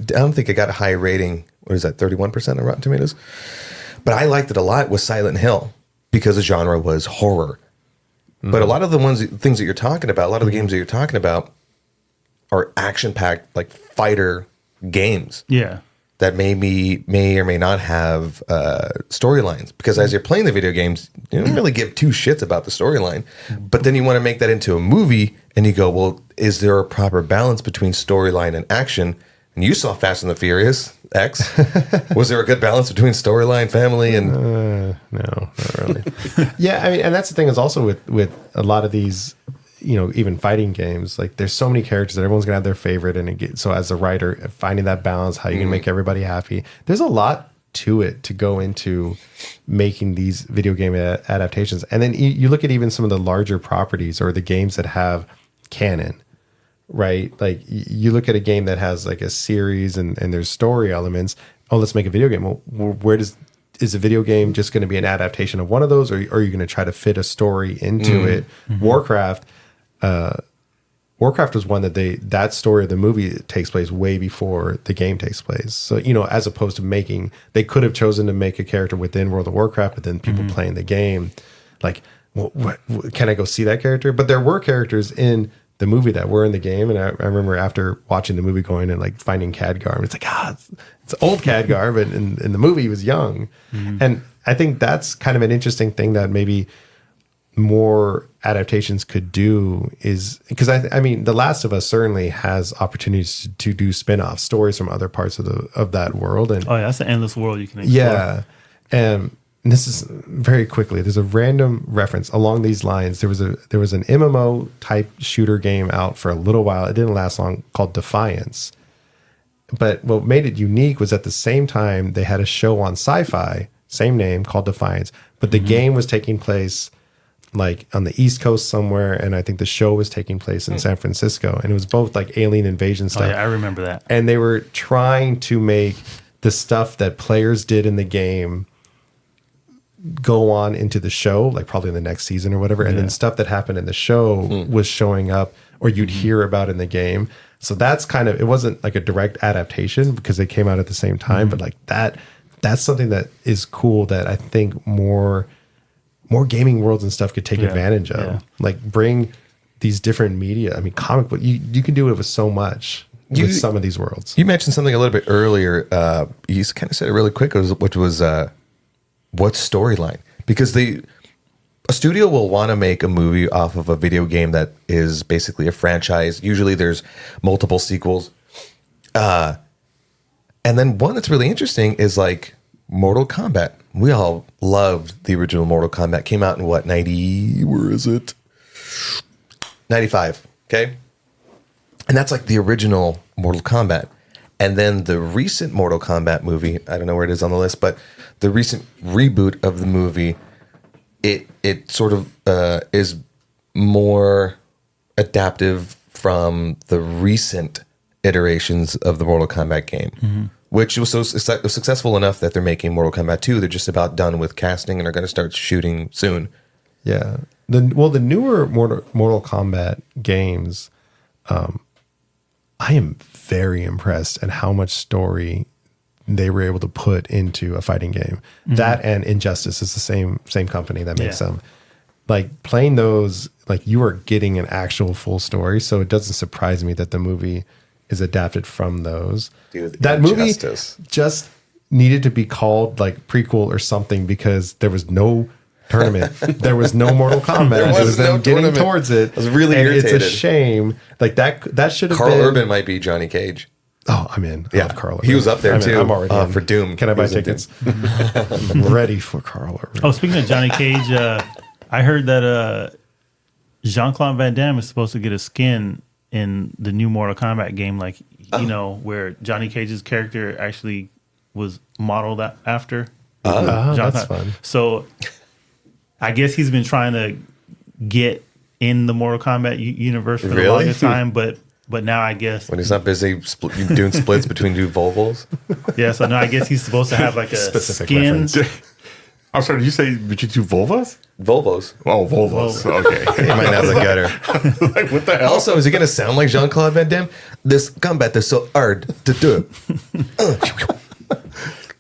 don't think it got a high rating. What is that? 31% on Rotten Tomatoes. But I liked it a lot was Silent Hill because the genre was horror. Mm-hmm. But a lot of the things that you're talking about, a lot of the games that you're talking about are action-packed, like fighter games. Yeah. That may or may not have storylines. Because as you're playing the video games, you don't really give two shits about the storyline. But then you want to make that into a movie, and you go, well, is there a proper balance between storyline and action? And you saw Fast and the Furious X. Was there a good balance between storyline, family, and no, not really. Yeah, I mean, and that's the thing is also with a lot of these, even fighting games, like there's so many characters that everyone's gonna have their favorite, and so as a writer, finding that balance, how you can make everybody happy. There's a lot to it to go into making these video game adaptations, and then you look at even some of the larger properties or the games that have canon. Right? Like you look at a game that has like a series and there's story elements. Oh, let's make a video game. Well, is a video game just going to be an adaptation of one of those, or are you going to try to fit a story into it? Mm-hmm. Warcraft was one that story of the movie takes place way before the game takes place. So, as opposed to they could have chosen to make a character within World of Warcraft, but then people playing the game, like, well, can I go see that character? But there were characters in the movie that were in the game, and I remember after watching the movie going and like finding Khadgar, and it's like it's old Khadgar, but in the movie he was young, and I think that's kind of an interesting thing that maybe more adaptations could do is because I mean The Last of Us certainly has opportunities to do spin-off stories from other parts of that world, and that's an endless world you can explore. Yeah, and this is very quickly. There's a random reference along these lines. There was an MMO type shooter game out for a little while. It didn't last long, called Defiance. But what made it unique was at the same time they had a show on Sci-Fi, same name, called Defiance. But the game was taking place like on the East Coast somewhere, and I think the show was taking place in San Francisco. And it was both like alien invasion stuff. Oh, yeah, I remember that. And they were trying to make the stuff that players did in the game go on into the show, like probably in the next season or whatever, and then stuff that happened in the show was showing up or you'd hear about in the game. So that's kind of, it wasn't like a direct adaptation because they came out at the same time, but like that's something that is cool that I think more gaming worlds and stuff could take advantage of. Yeah. Like bring these different media. I mean, comic book, you can do it with so much with some of these worlds. You mentioned something a little bit earlier. You kind of said it really quick, which was what storyline? Because a studio will want to make a movie off of a video game that is basically a franchise. Usually there's multiple sequels. And then one that's really interesting is like Mortal Kombat. We all loved the original Mortal Kombat. Came out in what, 90, where is it? 95, okay? And that's like the original Mortal Kombat. And then the recent Mortal Kombat movie, I don't know where it is on the list, but the recent reboot of the movie, it sort of is more adaptive from the recent iterations of the Mortal Kombat game, which was so successful enough that they're making Mortal Kombat 2. They're just about done with casting and are going to start shooting soon. Yeah. The newer Mortal Kombat games, I am very impressed at how much story they were able to put into a fighting game. That and Injustice is the same company that makes them. Like playing those, like you are getting an actual full story. So it doesn't surprise me that the movie is adapted from those. Dude, that Injustice. movie just needed to be called like prequel or something because there was no tournament. There was no Mortal Kombat. It was them getting tournament. towards it. I was really and irritated. It's a shame. Like that should have Carl been. Urban might be Johnny Cage. Oh, I'm in. I love Carl Urban. He was up there too. I'm already in. For Doom. Can I buy He was in tickets? I'm ready for Carl Urban. Oh, speaking of Johnny Cage, I heard that Jean-Claude Van Damme is supposed to get a skin in the new Mortal Kombat game, like where Johnny Cage's character actually was modeled after. That's fun. So I guess he's been trying to get in the Mortal Kombat universe for the Really? longest time, but now I guess When he's not busy doing splits between two Volvos. yeah. So now I guess he's supposed to have like a Specific skin. reference. I'm sorry, did you say between two Volvos? Volvos. Oh, Volvos. Okay. He might have the gutter. Like, what the hell? Also, is he going to sound like Jean-Claude Van Damme? This combat is so hard to do.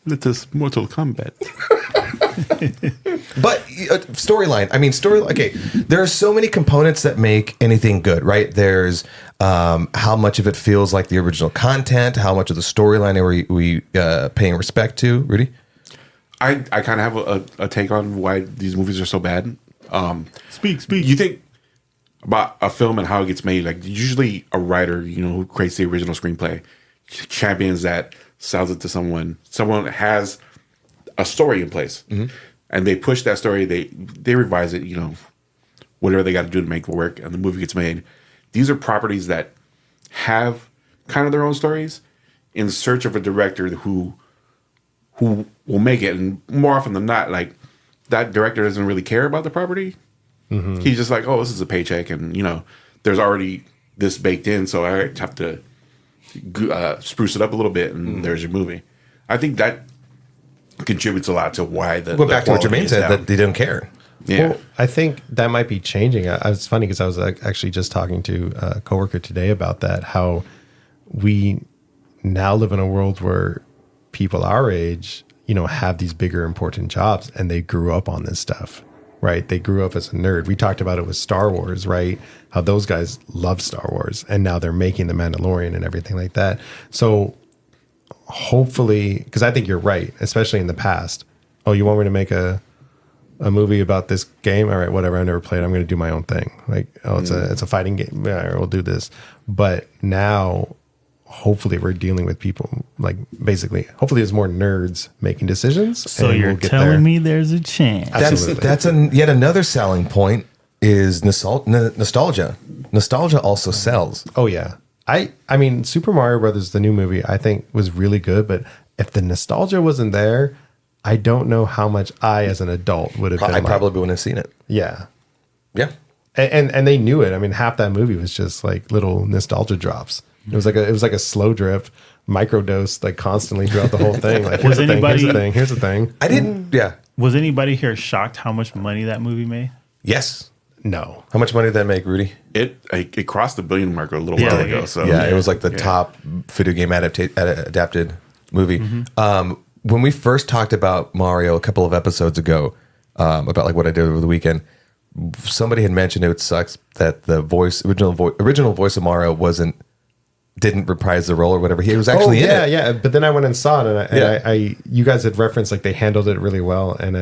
Let us Mortal Kombat. But storyline. I mean, Okay, there are so many components that make anything good, right? There's how much of it feels like the original content, how much of the storyline are we paying respect to, Rudy? I kind of have a take on why these movies are so bad. Speak. You think about a film and how it gets made. Like usually a writer, who creates the original screenplay, champions that, sells it to someone. Someone has a story in place, and they push that story. They revise it. Whatever they got to do to make it work, and the movie gets made. These are properties that have kind of their own stories in search of a director who will make it. And more often than not, like that director doesn't really care about the property. He's just like, oh, this is a paycheck, and there's already this baked in, so I have to spruce it up a little bit, and there's your movie. I think that contributes a lot to why the Back to what quality Jermaine is said, down. that they don't care. Yeah. Well, I think that might be changing. It's funny because I was actually just talking to a coworker today about that, how we now live in a world where people our age, have these bigger important jobs and they grew up on this stuff, right? They grew up as a nerd. We talked about it with Star Wars, right? How those guys love Star Wars and now they're making The Mandalorian and everything like that. So hopefully, because I think you're right, especially in the past. Oh, you want me to make a movie about this game? All right, whatever. I never played. I'm going to do my own thing. Like, oh, it's a fighting game. Yeah, we'll do this. But now, hopefully, we're dealing with people like basically. Hopefully, there's more nerds making decisions. So and you're we'll get telling there. me there's a chance. Absolutely. That's yet another selling point is nostalgia. Nostalgia also sells. Oh yeah. I mean, Super Mario Brothers, the new movie, I think was really good. But if the nostalgia wasn't there, I don't know how much I, as an adult, would have been. I probably wouldn't have seen it. Yeah. Yeah. And they knew it. I mean, half that movie was just like little nostalgia drops. It was like a slow drip, microdose, like constantly throughout the whole thing. Like, here's the thing, here's the thing, here's the thing. I didn't. Yeah. Was anybody here shocked how much money that movie made? Yes. No. How much money did that make, Rudy? It crossed the $1 billion mark a little while ago. So Yeah, it was like the top video game adapted movie. When we first talked about Mario a couple of episodes ago, about like what I did over the weekend, somebody had mentioned it sucks that the original voice of Mario didn't reprise the role or whatever. He was actually in it. Yeah. But then I went and saw it, and I you guys had referenced like they handled it really well, and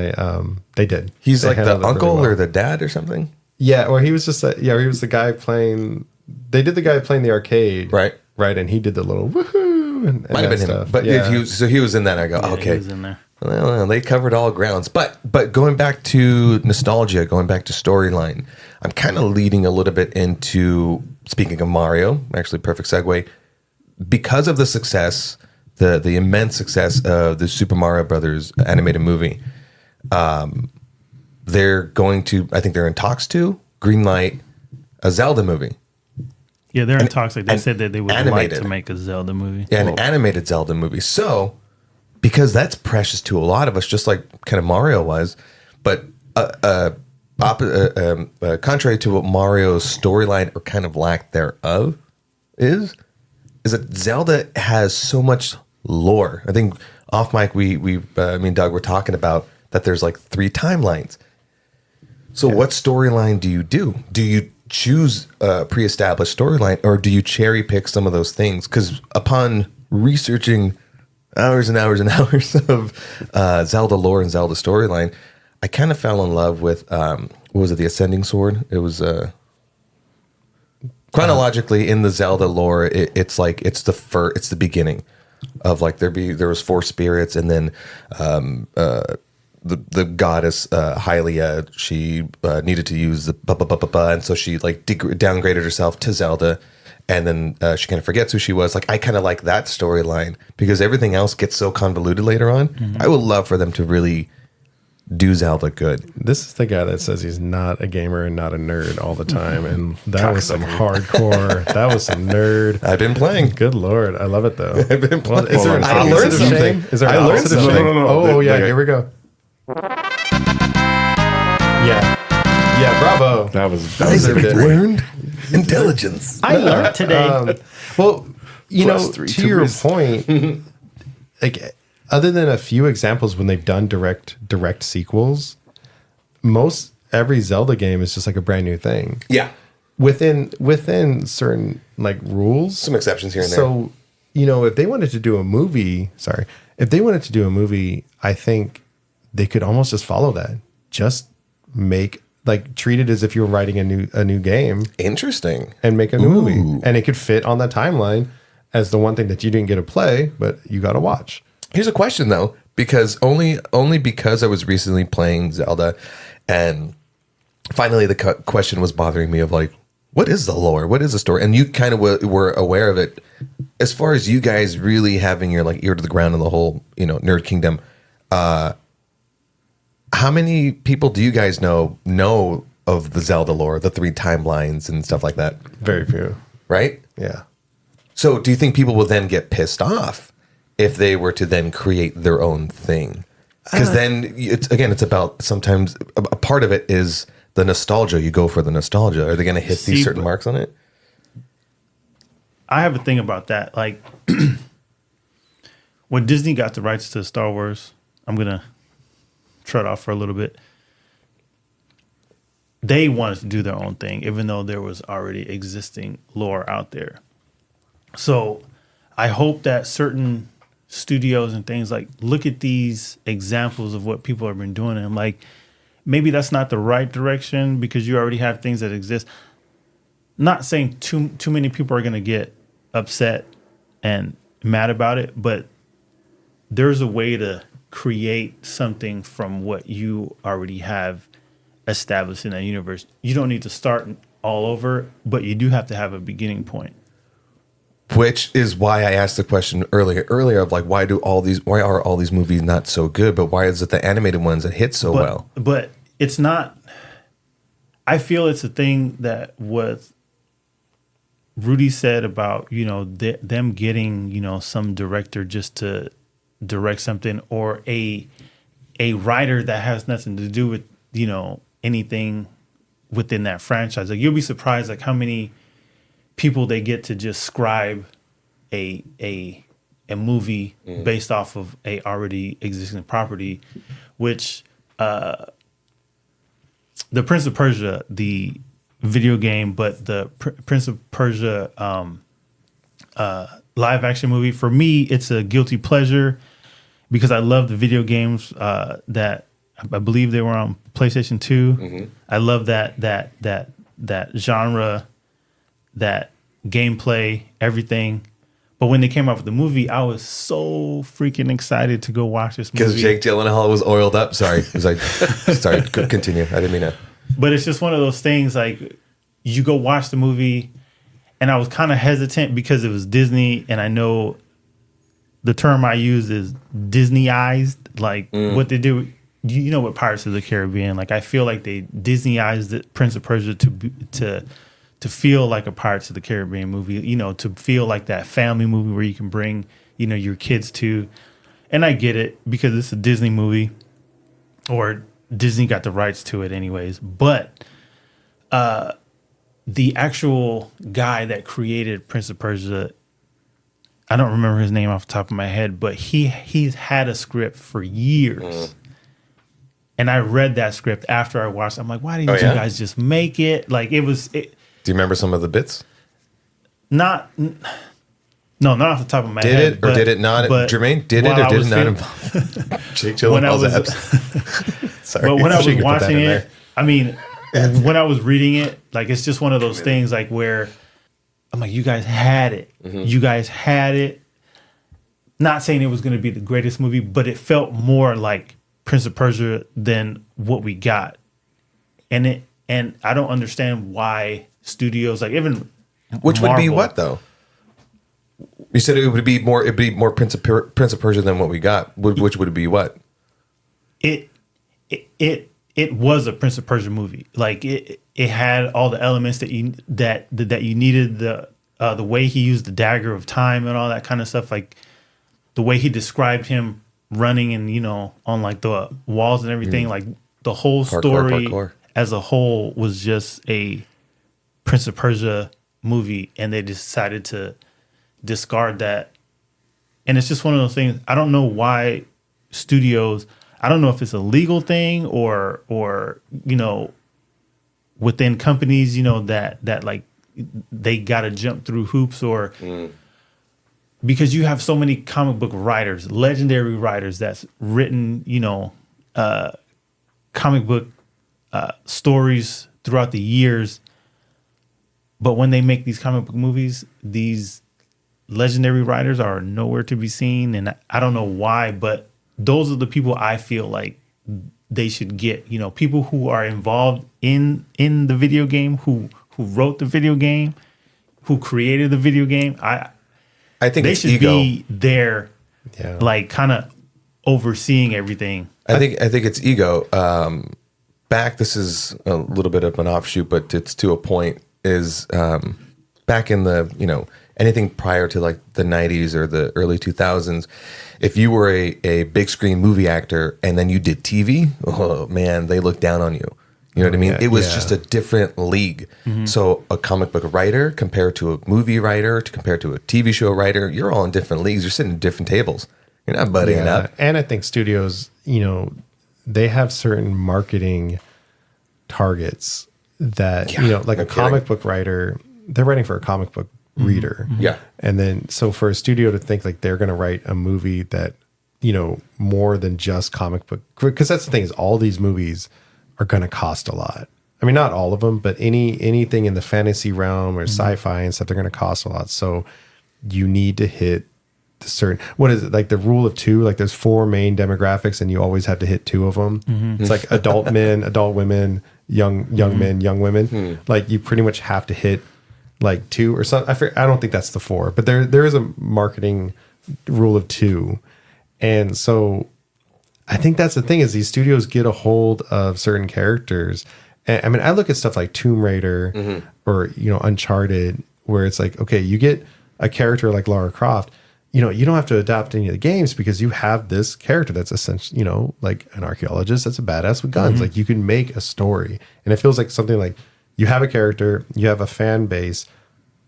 they did. He's They like the handled it uncle really well. or the dad or something. Yeah, or he was just he was the guy playing. They did the guy playing the arcade, Right. and he did the little woohoo. And Might have been stuff. him, but yeah. he was in that. I go, Yeah, okay. he was in there. Well, they covered all grounds. But going back to nostalgia, going back to storyline, I'm kind of leading a little bit into, speaking of Mario, actually perfect segue, because of the success, the immense success of the Super Mario Brothers animated movie. They're going to, I think they're in talks to greenlight a Zelda movie. Yeah, they're in talks. Like they and said that they would animated. like to make a Zelda movie. Yeah, an animated Zelda movie. So, because that's precious to a lot of us, just like kind of Mario was, but contrary to what Mario's storyline or kind of lack thereof is that Zelda has so much lore. I think off mic, me and Doug were talking about that there's like 3 timelines. So what storyline do you do? Do you choose a pre-established storyline, or do you cherry pick some of those things? Because upon researching hours and hours and hours of Zelda lore and Zelda storyline, I kind of fell in love with what was it, the Ascending Sword? It was chronologically in the Zelda lore. It's like it's the beginning of like there was 4 spirits, and then the goddess Hylia, she needed to use the and so she like downgraded herself to Zelda, and then she kind of forgets who she was. Like I kind of like that storyline because everything else gets so convoluted later on. Mm-hmm. I would love for them to really do Zelda good. This is the guy that says he's not a gamer and not a nerd all the time, and that was some hardcore. That was some nerd. I've been playing. Good Lord, I love it though. I've been playing. Well, is there an I opposite learned of something. shame? Is there an I learned opposite of something. shame? No. Oh yeah, Like, here we go. Yeah, bravo. That was Isaac it. learned intelligence. I learned today. Well, Plus 3 to your twos. point, like other than a few examples when they've done direct sequels, most every Zelda game is just like a brand new thing Yeah, within certain like rules. some exceptions here and there. So, if they wanted to do a movie, I think they could almost just follow that. Just treat it as if you were writing a new game Interesting. and make a new movie. And it could fit on that timeline as the one thing that you didn't get to play, but you got to watch. Here's a question though, because only because I was recently playing Zelda, and finally the question was bothering me of like, what is the lore? What is the story? And you kind of were aware of it. As far as you guys really having your like ear to the ground in the whole nerd kingdom, how many people do you guys know of the Zelda lore, the 3 timelines and stuff like that? Very few. Right? Yeah. So do you think people will then get pissed off if they were to then create their own thing? Because then it's about sometimes a part of it is the nostalgia. You go for the nostalgia. Are they going to hit these certain marks on it? I have a thing about that. Like when Disney got the rights to Star Wars, I'm gonna tread off for a little bit. They wanted to do their own thing, even though there was already existing lore out there. So I hope that certain studios and things like look at these examples of what people have been doing and like maybe that's not the right direction because you already have things that exist. Not saying too many people are going to get upset and mad about it, but there's a way to create something from what you already have established in that universe. You don't need to start all over, but you do have to have a beginning point. Which is why I asked the question earlier of like, why are all these movies not so good? But why is it the animated ones that hit so well? But it's not. I feel it's a thing that what Rudy said about them getting some director just to direct something or a writer that has nothing to do with anything within that franchise. Like you'll be surprised like how many people they get to just scribe a movie based off of a already existing property, which the Prince of Persia, the video game, but the Prince of Persia live action movie. For me, it's a guilty pleasure because I love the video games that I believe they were on PlayStation 2. I love that genre, that gameplay, everything. But when they came out with the movie, I was so freaking excited to go watch this movie. Because Jake Gyllenhaal was oiled up. Sorry. Sorry, continue. I didn't mean to. But it's just one of those things, like, you go watch the movie, and I was kind of hesitant because it was Disney, and I know the term I use is Disneyized, like what they do. You know, with Pirates of the Caribbean, like, I feel like they Disneyized the Prince of Persia to feel like a Pirates of the Caribbean movie, you know, to feel like that family movie where you can bring, you know, your kids to. And I get it because it's a Disney movie, or Disney got the rights to it anyways. But the actual guy that created Prince of Persia, I don't remember his name off the top of my head, but he's had a script for years. And I read that script after I watched it. I'm like, why didn't you guys just make it? Like, it was... Do you remember some of the bits? Not off the top of my head. Did it or did it not? Jermaine, did it or did it not involve Jake Gyllenhaal's abs? Sorry. But when I was watching it, I mean, when I was reading it, like, it's just one of those things, like, where I'm like, you guys had it. You guys had it. Not saying it was going to be the greatest movie, but it felt more like Prince of Persia than what we got. And I don't understand why studios, like, even Which Marvel, would be what, though? You said it'd be more Prince of Persia than what we got. Which would it be what? It was a Prince of Persia movie. Like, it had all the elements that you needed. The way he used the dagger of time and all that kind of stuff. Like, the way he described him running and, you know, on, like, the walls and everything. Like, the whole story as a whole was just a Prince of Persia movie, and they decided to discard that. And it's just one of those things. I don't know why studios, I don't know if it's a legal thing or you know, within companies, you know, that like they got to jump through hoops, or because you have so many comic book writers, legendary writers that's written, you know, comic book stories throughout the years. But when they make these comic book movies, these legendary writers are nowhere to be seen. And I don't know why, but those are the people I feel like they should get, you know, people who are involved in the video game, who wrote the video game, who created the video game. I think they it's should ego. be there, like, kind of overseeing everything. I think it's ego. This is a little bit of an offshoot, but it's to a point. Is back in the, you know, anything prior to like the 90s or the early 2000s, if you were a big screen movie actor and then you did TV, oh man, they looked down on you. You know what I mean? It was just a different league. So a comic book writer compared to a movie writer, compared to a TV show writer, you're all in different leagues. You're sitting at different tables. You're not buddying up. And I think studios, you know, they have certain marketing targets that, you know, like a comic book writer, they're writing for a comic book reader. Yeah. And then, so for a studio to think like they're going to write a movie that, you know, more than just comic book, because that's the thing, is all these movies are going to cost a lot. I mean, not all of them, but anything in the fantasy realm or sci-fi and stuff, they're going to cost a lot. So you need to hit the certain, what is it, like the rule of two? Like, there's 4 main demographics and you always have to hit 2 of them. It's like adult men, adult women, young men, young women. Like, you pretty much have to hit like 2 or something. I don't think that's the 4, but there is a marketing rule of 2. And so I think that's the thing, is these studios get a hold of certain characters. And I mean, I look at stuff like Tomb Raider or, you know, Uncharted, where it's like, okay, you get a character like Lara Croft, you know, you don't have to adapt any of the games because you have this character that's essentially, you know, like an archaeologist that's a badass with guns. Like, you can make a story. And it feels like something like, you have a character, you have a fan base,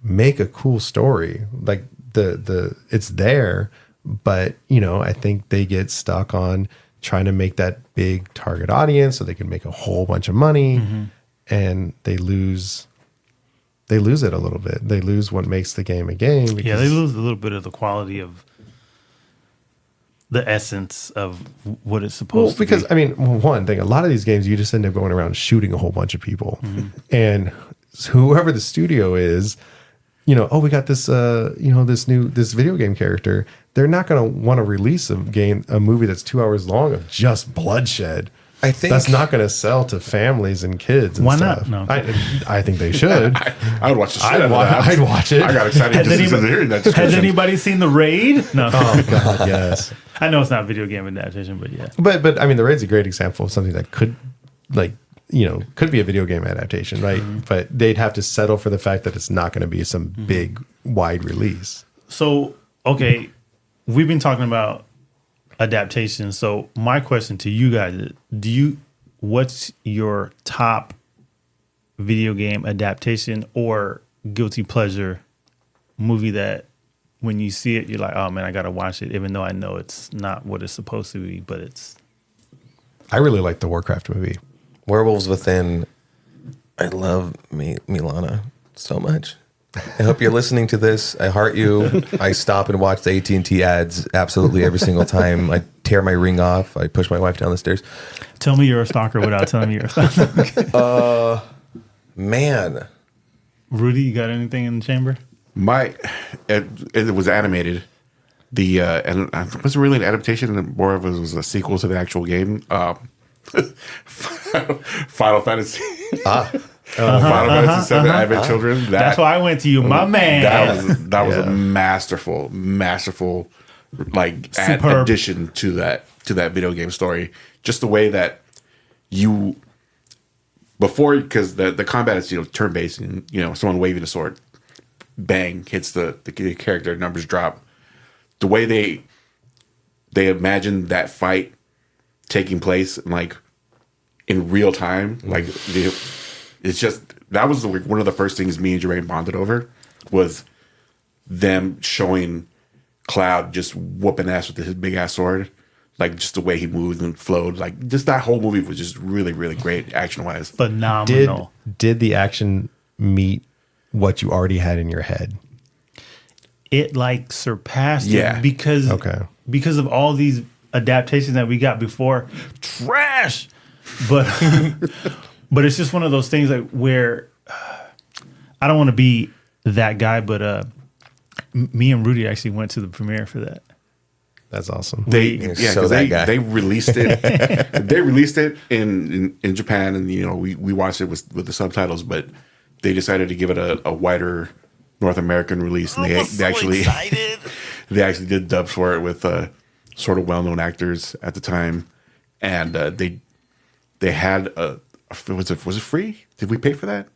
make a cool story. Like, the it's there, but, you know, I think they get stuck on trying to make that big target audience so they can make a whole bunch of money, and they lose they lose it a little bit. They lose what makes the game a game. Yeah, they lose a little bit of the quality of the essence of what it's supposed to be. Because, I mean, one thing, a lot of these games, you just end up going around shooting a whole bunch of people. And whoever the studio is, you know, oh, we got this, you know, this video game character. They're not going to want to release a movie that's 2 hours long of just bloodshed. I think that's not going to sell to families and kids. And Why stuff. not? No. I think they should. I would watch the shit out of that. I'd watch it. I got excited just to hear that description. Has anybody seen The Raid? No. Oh God, yes. I know it's not a video game adaptation, but yeah. But I mean, The Raid's a great example of something that could, like, you know, could be a video game adaptation, right? But they'd have to settle for the fact that it's not going to be some big, wide release. So, okay, we've been talking about adaptations. So my question to you guys is, what's your top video game adaptation or guilty pleasure movie that when you see it, you're like, oh man, I got to watch it, even though I know it's not what it's supposed to be, but it's... I really like the Warcraft movie. Werewolves Within. I love Milana so much. I hope you're listening to this. I heart you. I stop and watch the AT&T ads absolutely every single time. I tear my ring off. I push my wife down the stairs. Tell me you're a stalker without telling me you're a stalker. Man. Rudy, you got anything in the chamber? It was animated. And it wasn't really an adaptation. More of it was a sequel to the actual game. Final Fantasy. Final Fantasy VII Advent Children. That's why I went to you, my man. That was a masterful, like addition to that video game story. Just the way that because the combat is turn based, and someone waving a sword, bang, hits the character, numbers drop. The way they imagined that fight taking place in real time, it's just that was one of the first things me and Jermaine bonded over was them showing Cloud just whooping ass with his big ass sword, just the way he moved and flowed, just that whole movie was just really, really great action wise. Phenomenal. Did the action meet what you already had in your head? It surpassed it because of all these adaptations that we got before. Trash. But but it's just one of those things where I don't want to be that guy, but me and Rudy actually went to the premiere for that. That's awesome. They released it. They released it in Japan, and we watched it with the subtitles, but they decided to give it a wider North American release, and they actually did dubs for it with sort of well-known actors at the time, and they had was it free? Did we pay for that?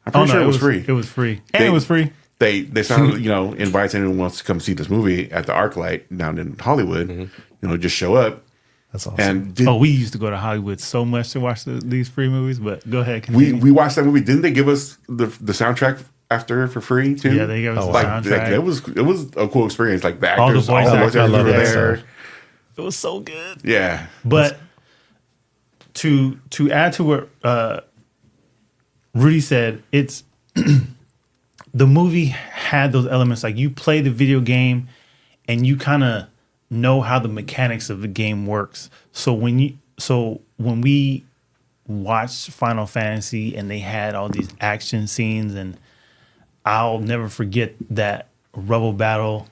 I'm pretty sure it was free. It was free, and it was free. They sounded invites anyone who wants to come see this movie at the ArcLight down in Hollywood. Just show up. That's awesome. And we used to go to Hollywood so much to watch these free movies. But go ahead. We watched that movie. Didn't they give us the soundtrack after for free too? Yeah, they gave us the soundtrack. It was a cool experience. The actors, all the voice actors were there. It was so good. Yeah, but to add to what Rudy said, it's the movie had those elements. You play the video game, and you kind of know how the mechanics of the game works. So when we watched Final Fantasy and they had all these action scenes, and I'll never forget that rubble battle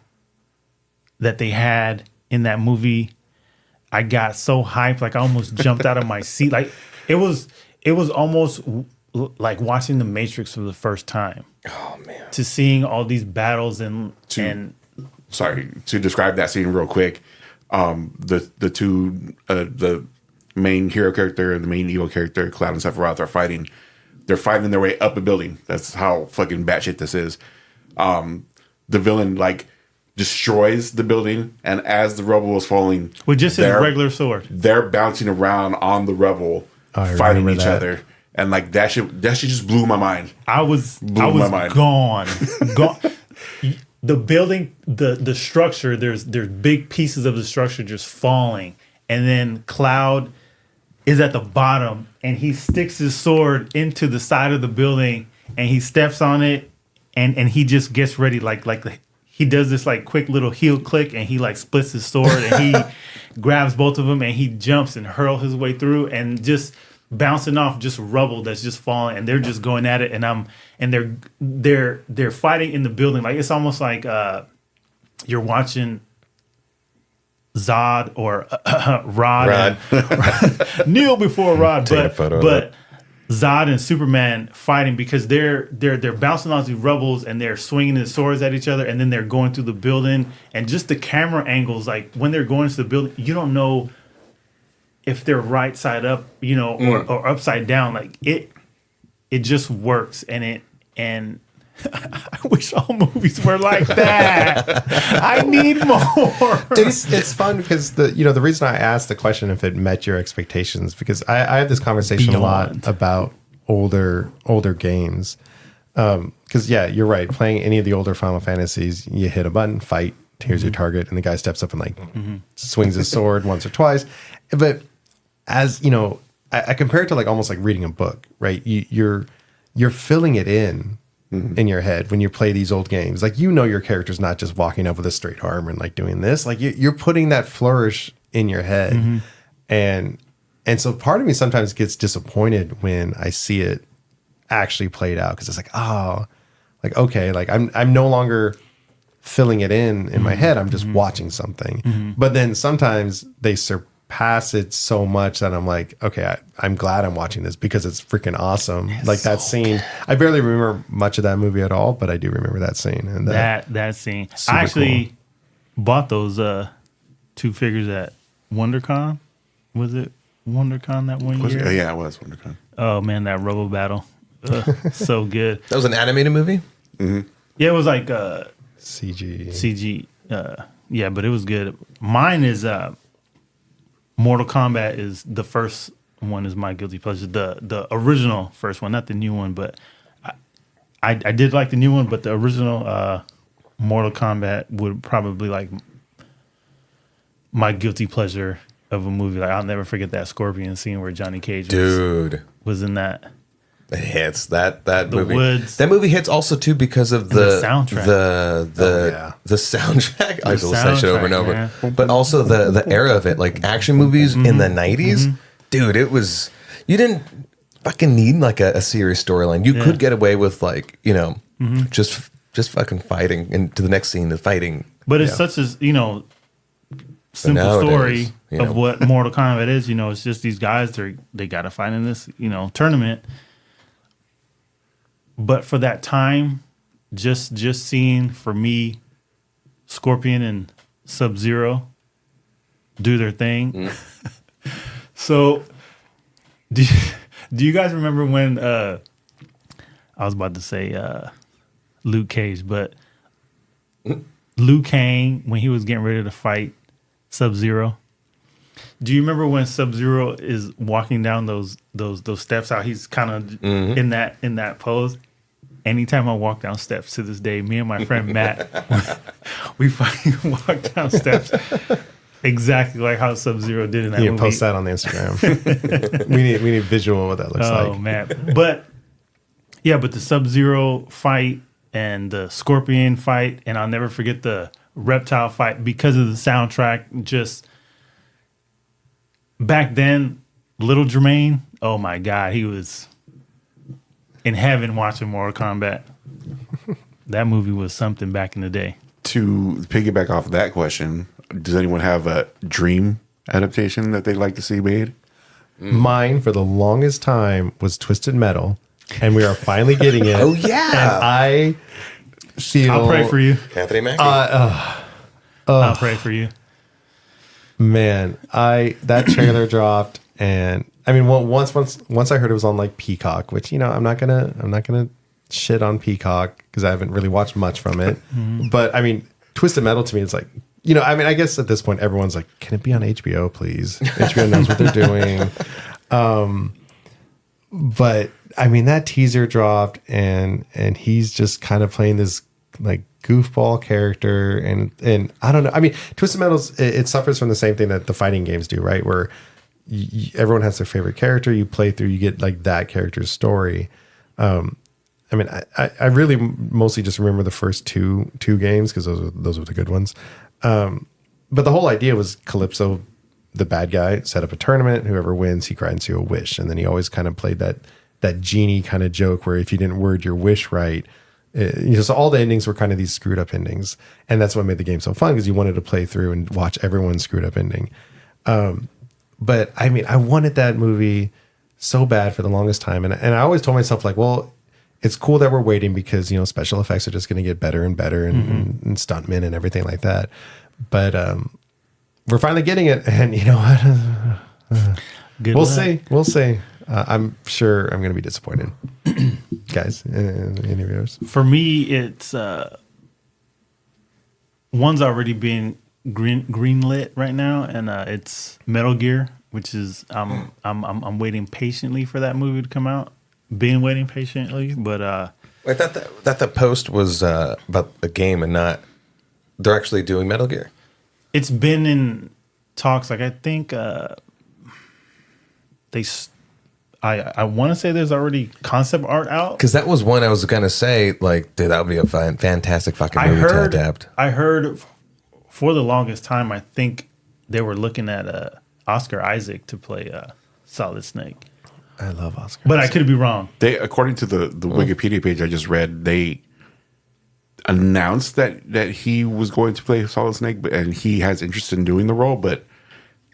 that they had in that movie. I got so hyped, I almost jumped out of my seat. It was almost like watching The Matrix for the first time. Oh man! To seeing all these battles sorry, to describe that scene real quick, the two the main hero character and the main evil character, Cloud and Sephiroth, are fighting. They're fighting their way up a building. That's how fucking batshit this is. The villain destroys the building, and as the rubble is falling, with just his regular sword, they're bouncing around on the rubble, fighting each other, and that shit just blew my mind. I was gone. The building, the structure, there's big pieces of the structure just falling, and then Cloud is at the bottom, and he sticks his sword into the side of the building, and he steps on it, and he just gets ready he does this like quick little heel click, and he like splits his sword, and he grabs both of them, and he jumps and hurls his way through, and just bouncing off just rubble that's just falling, and they're just going at it, and they're fighting in the building. Like it's almost like you're watching Zod or Rod. And, kneel before Rod, but Zod and Superman fighting, because they're bouncing off these rubbles, and they're swinging their swords at each other, and then they're going through the building, and just the camera angles, like when they're going to the building, you don't know if they're right side up, or upside down. Like it just works, and I wish all movies were like that. I need more. It's fun because the reason I asked the question if it met your expectations, because I have this conversation a lot about older games. Because you're right. Playing any of the older Final Fantasies, you hit a button, fight. Here's your target, and the guy steps up and swings his sword once or twice. But as I compare it to like almost like reading a book, right? You're filling it in your head when you play these old games. Like, your character's not just walking up with a straight arm and like doing this. Like you're putting that flourish in your head. And so part of me sometimes gets disappointed when I see it actually played out, because it's like, okay, like I'm no longer filling it in my head. I'm just watching something. But then sometimes they surpass it so much that I'm like, okay, I'm glad I'm watching this because it's freaking awesome. It's like that scene. Good. I barely remember much of that movie at all, but I do remember that scene. And that scene. I actually bought those 2 figures at WonderCon. Was it WonderCon that one year? Yeah, it was WonderCon. Oh man, that Robo Battle. So good. That was an animated movie? Mm-hmm. Yeah, it was like CG. Yeah, but it was good. Mine is Mortal Kombat is the first one, is my guilty pleasure. The original first one, not the new one, but I did like the new one, but the original Mortal Kombat would probably like my guilty pleasure of a movie. Like I'll never forget that Scorpion scene where Johnny Cage was in that. It hits that movie. Woods. That movie hits also too because of the soundtrack. The soundtrack. I will say it over and over. Yeah. But also the era of it, like action movies in the 90s. Dude, it was, you didn't fucking need like a serious storyline. You could get away with like, just fucking fighting, and to the next scene of fighting. But it's such a simple story of what Mortal Kombat is. It's just these guys, they got to fight in this tournament. But for that time, just seeing, for me, Scorpion and Sub-Zero do their thing. So, do you guys remember when I was about to say Luke Cage, but Liu Kang, when he was getting ready to fight Sub-Zero? Do you remember when Sub-Zero is walking down those steps out? He's kind of in that pose. Anytime I walk down steps to this day, me and my friend Matt, we fucking walk down steps exactly like how Sub-Zero did in that movie. Post that on the Instagram. we need visual of what that looks like. Oh man, but the Sub-Zero fight and the Scorpion fight, and I'll never forget the reptile fight because of the soundtrack. Just back then, little Jermaine, oh my God, he was in heaven watching Mortal Kombat. That movie was something back in the day. To piggyback off of that question, does anyone have a dream adaptation that they'd like to see made? Mine, for the longest time, was Twisted Metal, and we are finally getting it. Oh yeah, and I feel. I'll pray for you, Anthony Mackie. I'll pray for you. Man, that trailer dropped, and I mean, once I heard it was on like Peacock, which I'm not gonna shit on Peacock because I haven't really watched much from it. But I mean, Twisted Metal to me, it's like I mean, I guess at this point everyone's like, can it be on HBO, please? HBO knows what they're doing. But I mean, that teaser dropped, and he's just kind of playing this like goofball character, and I don't know. I mean, Twisted Metal, it suffers from the same thing that the fighting games do, right? Where everyone has their favorite character. You play through, you get like that character's story. I mean, I really mostly just remember the first two games because those were the good ones. But the whole idea was Calypso, the bad guy, set up a tournament. Whoever wins, he grants you a wish, and then he always kind of played that genie kind of joke where if you didn't word your wish right, so all the endings were kind of these screwed up endings, and that's what made the game so fun because you wanted to play through and watch everyone's screwed up ending. But I mean, I wanted that movie so bad for the longest time, and I always told myself like, well, it's cool that we're waiting because special effects are just going to get better and better, and stuntmen and everything like that. But we're finally getting it, and you know what? We'll see. We'll see. I'm sure I'm going to be disappointed. Guys, any of yours? For me, it's one's already being greenlit right now, and it's Metal Gear, which is I'm waiting patiently for that movie to come out. Been waiting patiently, but I thought that the post was about the game and not they're actually doing Metal Gear. It's been in talks. Like I think I want to say there's already concept art out. Because that was one I was gonna say, like, dude, that would be a fantastic fucking movie to adapt. I heard for the longest time, I think they were looking at Oscar Isaac to play Solid Snake. I love Oscar, but I could be wrong. They, according to the Wikipedia page I just read, they announced that he was going to play Solid Snake, and he has interest in doing the role, but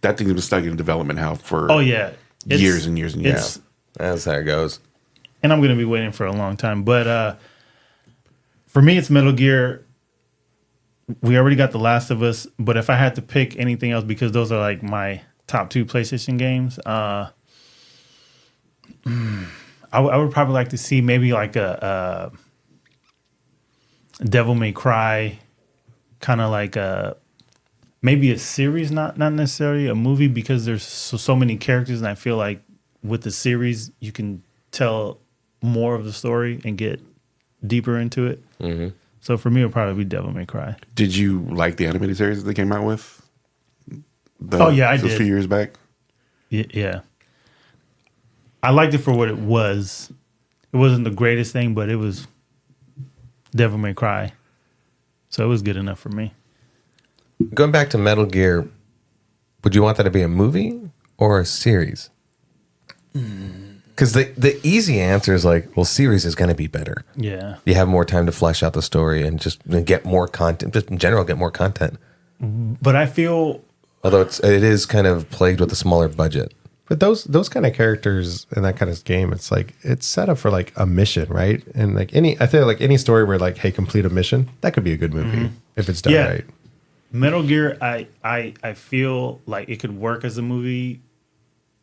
that thing was stuck in development hell for years and years and years. That's how it goes. And I'm going to be waiting for a long time. But for me, it's Metal Gear. We already got The Last of Us. But if I had to pick anything else, because those are like my top 2 PlayStation games, I would probably like to see maybe like a Devil May Cry, kind of like maybe a series, not necessarily a movie, because there's so many characters, and I feel like with the series you can tell more of the story and get deeper into it. Mm-hmm. So for me, it would probably be Devil May Cry. Did you like the animated series that they came out with? I did. A few years back. Yeah, I liked it for what it was. It wasn't the greatest thing, but it was Devil May Cry, so it was good enough for me. Going back to Metal Gear, would you want that to be a movie or a series? Because the easy answer is like, well, series is going to be better. Yeah. You have more time to flesh out the story and just get more content. Just in general, get more content. But I feel... Although it is kind of plagued with a smaller budget. But those kind of characters in that kind of game, it's like it's set up for like a mission, right? And like I feel like any story where like, hey, complete a mission, that could be a good movie if it's done right. Metal Gear, I feel like it could work as a movie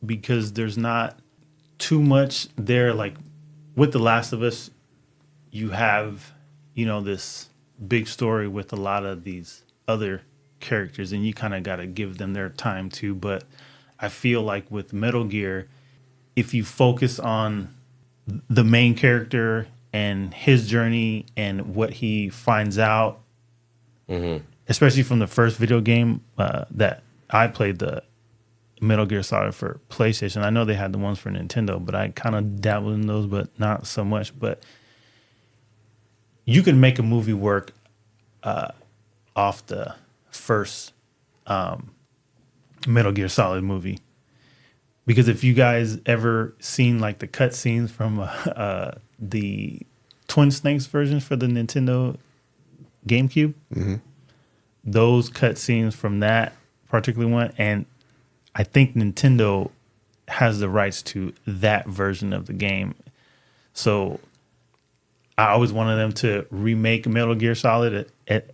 because there's not too much there. Like with The Last of Us, you have, this big story with a lot of these other characters, and you kind of got to give them their time too. But I feel like with Metal Gear, if you focus on the main character and his journey and what he finds out, especially from the first video game that I played, the Metal Gear Solid for PlayStation. I know they had the ones for Nintendo, but I kind of dabbled in those, but not so much. But you can make a movie work off the first Metal Gear Solid movie, because if you guys ever seen like the cut scenes from the Twin Snakes versions for the Nintendo GameCube, those cut scenes from that particular one, and I think Nintendo has the rights to that version of the game, so I always wanted them to remake Metal Gear Solid,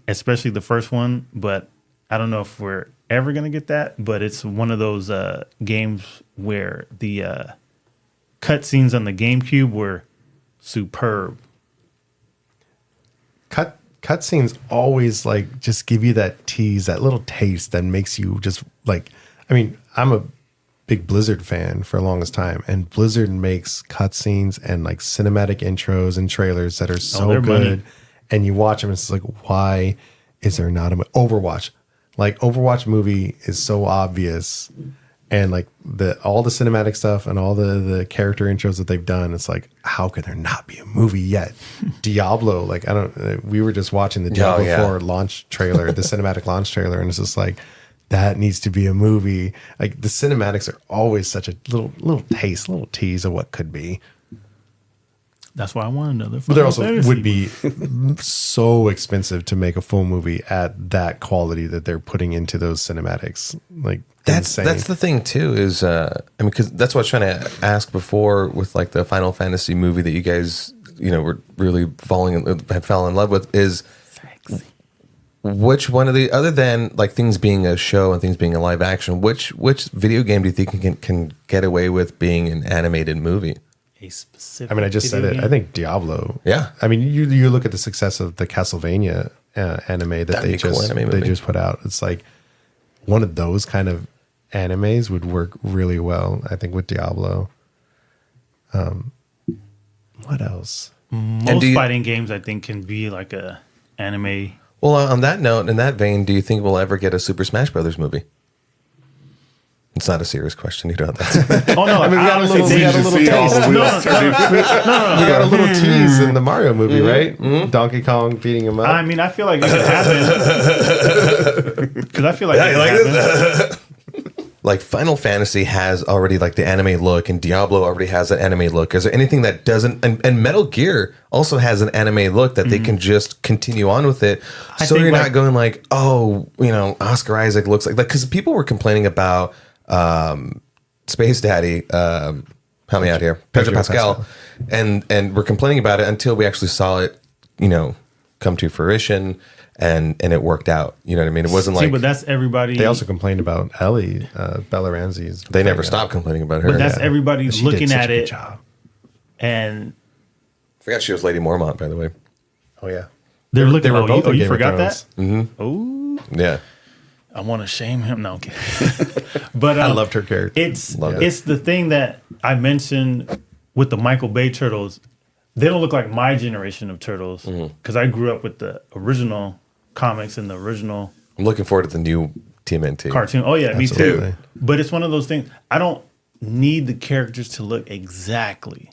especially the first one, but I don't know if we're ever going to get that, but it's one of those games where the cutscenes on the GameCube were superb. Cutscenes always like just give you that tease, that little taste that makes you just like, I mean, I'm a big Blizzard fan for the longest time, and Blizzard makes cutscenes and like cinematic intros and trailers that are so good. Money. And you watch them, and it's like, why is there not Overwatch? Like Overwatch movie is so obvious, And like all the cinematic stuff and all the character intros that they've done, it's like, how can there not be a movie yet? Diablo, like we were just watching the Diablo 4 launch trailer, the cinematic launch trailer, and it's just like, that needs to be a movie. Like the cinematics are always such a little taste, little tease of what could be. That's why I want another. But they also would be so expensive to make a full movie at that quality that they're putting into those cinematics. Like that's the thing too. Is because that's what I was trying to ask before with like the Final Fantasy movie that you guys were really fell in love with is. Which one of the other than like things being a show and things being a live action, which video game do you think can get away with being an animated movie? A specific. I mean, I just said it. game? I think Diablo. Yeah. I mean, you look at the success of the Castlevania anime that That'd be a cool anime they movie. just put out. It's like one of those kind of animes would work really well. I think with Diablo. What else? Most fighting games, I think, can be like a anime. Well, on that note, in that vein, do you think we'll ever get a Super Smash Brothers movie? It's not a serious question. You don't have to. Oh no! I mean, we got a little taste. We got a little tease in the Mario movie, right? Donkey Kong beating him up. I mean, I feel like it could happen because I feel like it could happen. Like Final Fantasy has already like the anime look, and Diablo already has an anime look. Is there anything that doesn't? And Metal Gear also has an anime look that they can just continue on with it. So you're not going like, oh, Oscar Isaac looks like because people were complaining about Space Daddy. Help me out here, Pedro Pascal, and we're complaining about it until we actually saw it, come to fruition. And it worked out. You know what I mean? It wasn't like. But that's everybody. They also complained about Ellie, Bella Ramsey's. They never stopped complaining about her. But that's everybody looking at it. Job. And I forgot she was Lady Mormont, by the way. Oh yeah, they're looking. They were both. You Game of forgot that? Thrones. Oh, Yeah. I want to shame him. No, okay. But I loved her character. It's the thing that I mentioned with the Michael Bay turtles. They don't look like my generation of turtles because I grew up with the original comics and the original. I'm looking forward to the new TMNT cartoon. Oh yeah, Absolutely. me too. But it's one of those things. I don't need the characters to look exactly,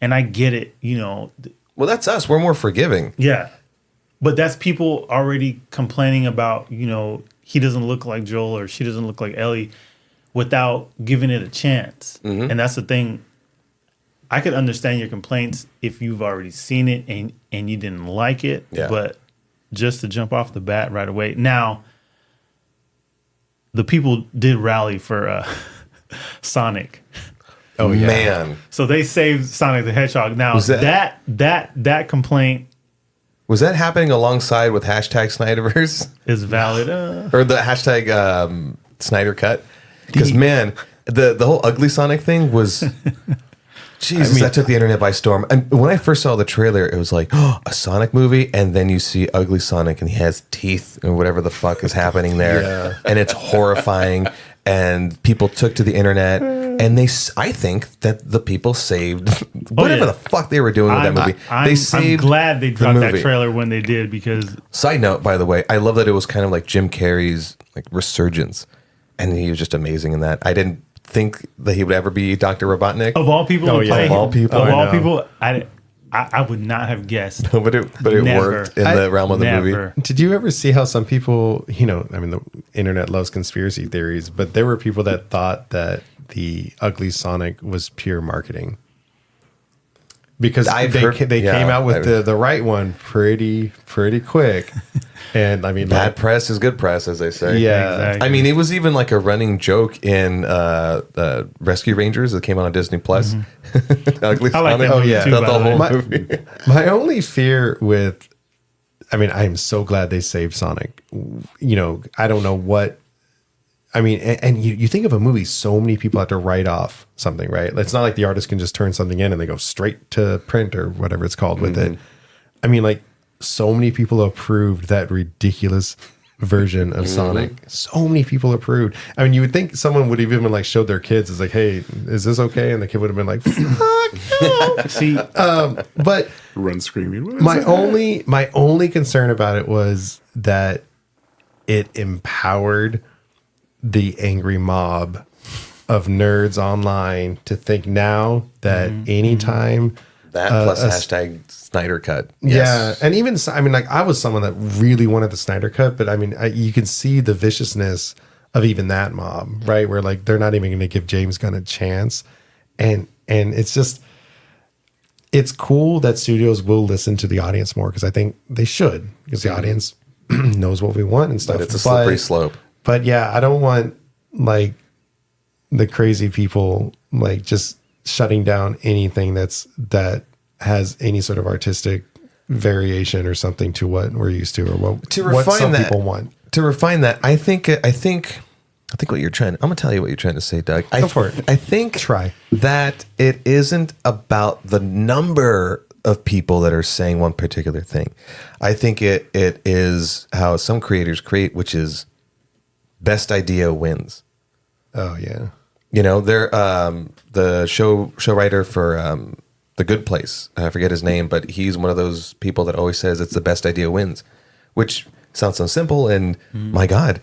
and I get it. Well, that's us. We're more forgiving. Yeah, but that's people already complaining about. He doesn't look like Joel or she doesn't look like Ellie, without giving it a chance. And that's the thing. I could understand your complaints if you've already seen it and you didn't like it. Yeah. But just to jump off the bat right away. Now, the people did rally for Sonic. Oh yeah, man. So they saved Sonic the Hedgehog. Now Was that complaint was that happening alongside with hashtag Snyderverse is valid. or the hashtag Snyder Cut? Because man, the whole ugly Sonic thing was. Jesus, that took the internet by storm. And when I first saw the trailer, it was like, oh, a Sonic movie, and then you see ugly Sonic, and he has teeth, and whatever the fuck is happening there, and it's horrifying. And people took to the internet, and I think that the people saved whatever the fuck they were doing with that movie. I'm glad they dropped that trailer when they did because. Side note, by the way, I love that it was kind of like Jim Carrey's like resurgence, and he was just amazing in that. I didn't think that he would ever be Dr. Robotnik. Of all people, of all people, I would not have guessed. but it worked in the realm of the movie. Did you ever see how some people, the internet loves conspiracy theories, but there were people that thought that the ugly Sonic was pure marketing. Because they came out with the right one pretty quick. And I mean, bad press is good press, as they say. Yeah. Exactly. I mean, it was even like a running joke in Rescue Rangers that came out on Disney Plus. Ugly I like Sonic. that movie too, the by the whole way. movie. My only fear with, I am so glad they saved Sonic. I don't know what. And you think of a movie, so many people have to write off something, right? It's not like the artist can just turn something in and they go straight to print or whatever it's called with it. So many people approved that ridiculous version of Sonic. So many people approved. You would think someone would have even like showed their kids. It's like, hey, is this okay? And the kid would have been like, fuck no. See, but Run screaming. my only concern about it was that it empowered the angry mob of nerds online to think now that anytime That plus hashtag Snyder Cut. yeah, and even I mean, like I was someone that really wanted the Snyder Cut, but I mean, you can see the viciousness of even that mob, right? Where like they're not even going to give James Gunn a chance, and it's just it's cool that studios will listen to the audience more because I think they should because the audience knows what we want and stuff. But it's a slippery slope. But yeah, I don't want like the crazy people like just shutting down anything that has any sort of artistic variation or something to what we're used to or what some people want. To refine that, I think what you're trying. I'm gonna tell you what you're trying to say, Doug. Go for it. I think that it isn't about the number of people that are saying one particular thing. I think it is how some creators create, which is best idea wins. Oh yeah. You know, they're the show writer for The Good Place. I forget his name, but he's one of those people that always says it's the best idea wins, which sounds so simple. And my God,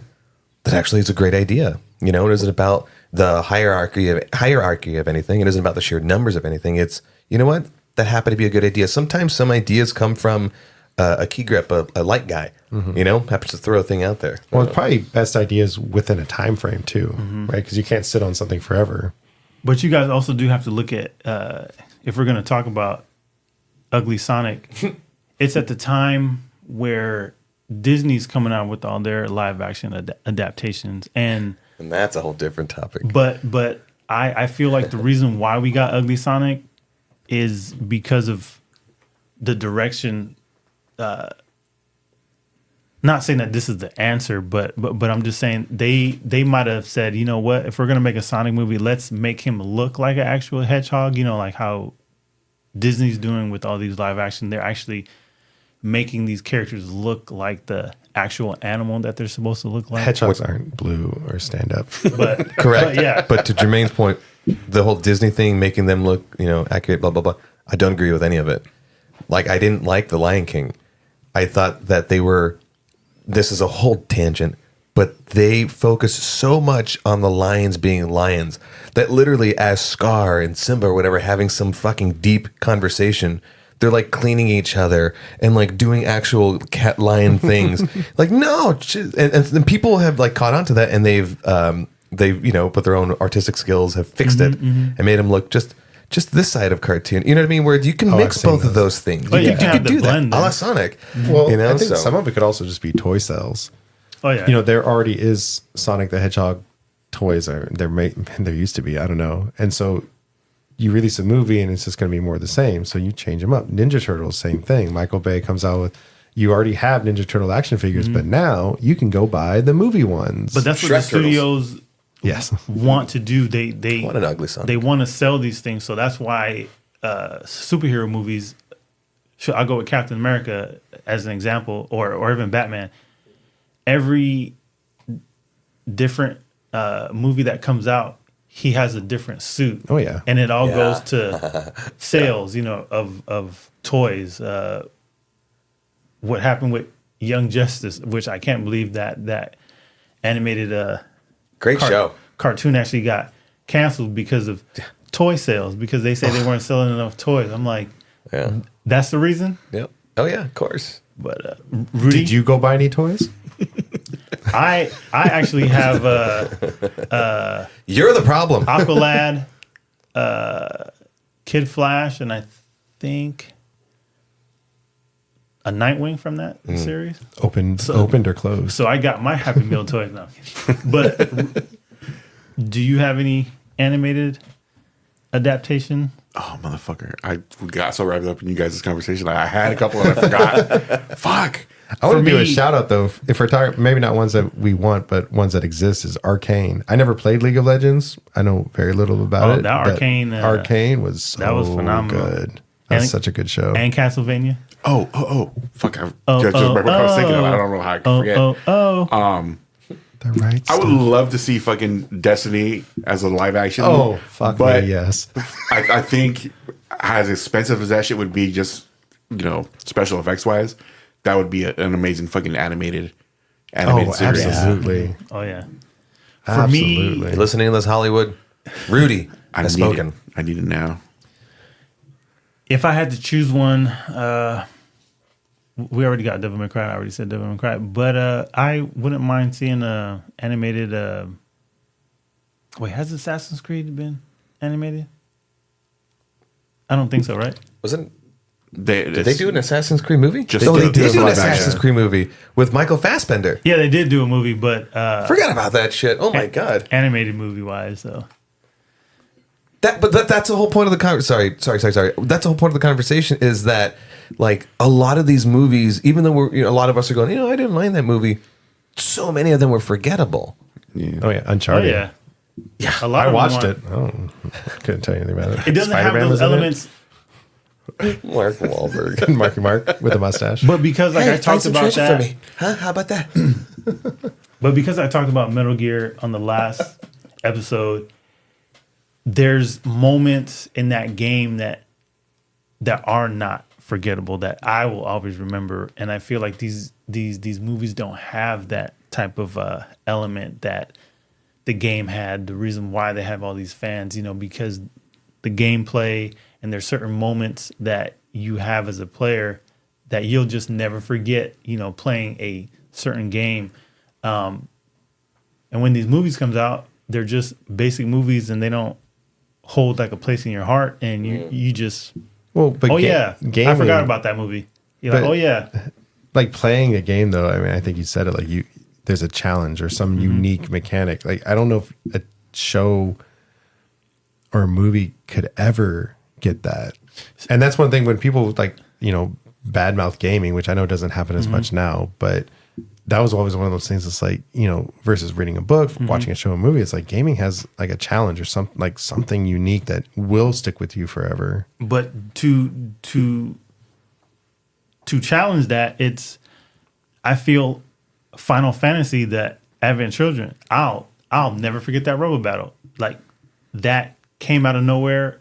that actually is a great idea. You know, it isn't about the hierarchy of anything. It isn't about the sheer numbers of anything. It's, you know what, that happened to be a good idea. Sometimes some ideas come from a key grip, a light guy. You know, happens to throw a thing out there. Well, it's probably best ideas within a time frame too, right? Because you can't sit on something forever. But you guys also do have to look at if we're going to talk about Ugly Sonic, it's at the time where Disney's coming out with all their live action adaptations, and that's a whole different topic. But I feel like the reason why we got Ugly Sonic is because of the direction. Not saying that this is the answer, but I'm just saying they might have said, you know what, if we're gonna make a Sonic movie, let's make him look like an actual hedgehog. You know, like how Disney's doing with all these live action. They're actually making these characters look like the actual animal that they're supposed to look like. Hedgehogs aren't blue or stand up. But Correct. but yeah. But to Jermaine's point, the whole Disney thing, making them look, you know, accurate, blah, blah, blah. I don't agree with any of it. Like, I didn't like The Lion King. I thought that this is a whole tangent, but they focus so much on the lions being lions that literally as Scar and Simba or whatever having some fucking deep conversation, they're like cleaning each other and like doing actual cat lion things. Like, no, and people have like caught on to that, and they've you know, put their own artistic skills, have fixed it and made them look just this side of cartoon. You know what I mean? Where you can mix both of those things. You could do that. A la Sonic. Well, you know, I think some of it could also just be toy sales. Oh yeah. You know, there already is Sonic the Hedgehog toys. There used to be. I don't know. And so you release a movie and it's just going to be more of the same. So you change them up. Ninja Turtles, same thing. Michael Bay comes out with. You already have Ninja Turtle action figures, but now you can go buy the movie ones. But that's what the studios want to do. They want an Ugly Sonic. They want to sell these things, so that's why superhero movies. I'll go with Captain America as an example, or even Batman. Every different movie that comes out, he has a different suit. Oh yeah, and it all goes to sales. You know, of toys. What happened with Young Justice, which I can't believe that animated great show cartoon actually got canceled because of toy sales, because they say they weren't selling enough toys. I'm like, that's the reason? Yep. Oh yeah, of course. But Rudy, did you go buy any toys? I actually have you're the problem. Aqualad, Kid Flash, and I think a Nightwing from that series. Opened or closed? So I got my Happy Meal toys now. But do you have any animated adaptation? Oh, motherfucker. I got so wrapped up in you guys' conversation. I had a couple and I forgot. Fuck. I want to do a shout out though. If we're talking, maybe not ones that we want, but ones that exist, is Arcane. I never played League of Legends. I know very little about it. That Arcane. Arcane was that was phenomenal. Good. That's such a good show. And Castlevania. Oh, fuck! I just remember what I was thinking of. I don't know how I can forget. The right. I would love to see fucking Destiny as a live action. Oh, fuck but me, yes. I think as expensive as that shit would be, just special effects wise, that would be an amazing fucking animated series. Absolutely. Oh yeah. For me, you listening to this, Hollywood? Rudy I has need spoken. it. I need it now. If I had to choose one, we already got Devil May Cry. I already said Devil May Cry, but I wouldn't mind seeing a animated. Wait, has Assassin's Creed been animated? I don't think so, right? Wasn't Did did they do an Assassin's Creed movie? Just they did did do an live Assassin's action. Creed movie with Michael Fassbender. Yeah, they did do a movie, but Forgot about that shit. Oh my god. animated movie wise, though. That's the whole point of the conversation. Sorry. That's the whole point of the conversation is that like a lot of these movies, even though a lot of us are going, I didn't mind that movie. So many of them were forgettable. Yeah. Oh yeah, Oh Uncharted. yeah, a lot I of them watched are- it. Oh, couldn't tell you anything about it. It doesn't Spider-Man have was those in it. elements, Mark Wahlberg. Marky Mark with a mustache. but because like I find talked some about treasure that, for me. Huh? How about that? but because I talked about Metal Gear on the last episode, there's moments in that game that are not forgettable that I will always remember, and I feel like these movies don't have that type of element that the game had. The reason why they have all these fans, because the gameplay and there's certain moments that you have as a player that you'll just never forget. Playing a certain game, and when these movies comes out, they're just basic movies and they don't hold like a place in your heart, and you just Well, but I gaming, forgot about that movie. You're like, But- oh yeah, like playing a game though. I mean, I think you said it like there's a challenge or some Mm-hmm. unique mechanic. Like I don't know if a show or a movie could ever get that. And that's one thing when people like, badmouth gaming, which I know doesn't happen Mm-hmm. as much now, but that was always one of those things that's like, versus reading a book, Mm-hmm. watching a show, a movie, it's like gaming has like a challenge or something unique that will stick with you forever. but to challenge that, I feel Final Fantasy, that Advent Children, I'll never forget that Robo Battle. Like that came out of nowhere,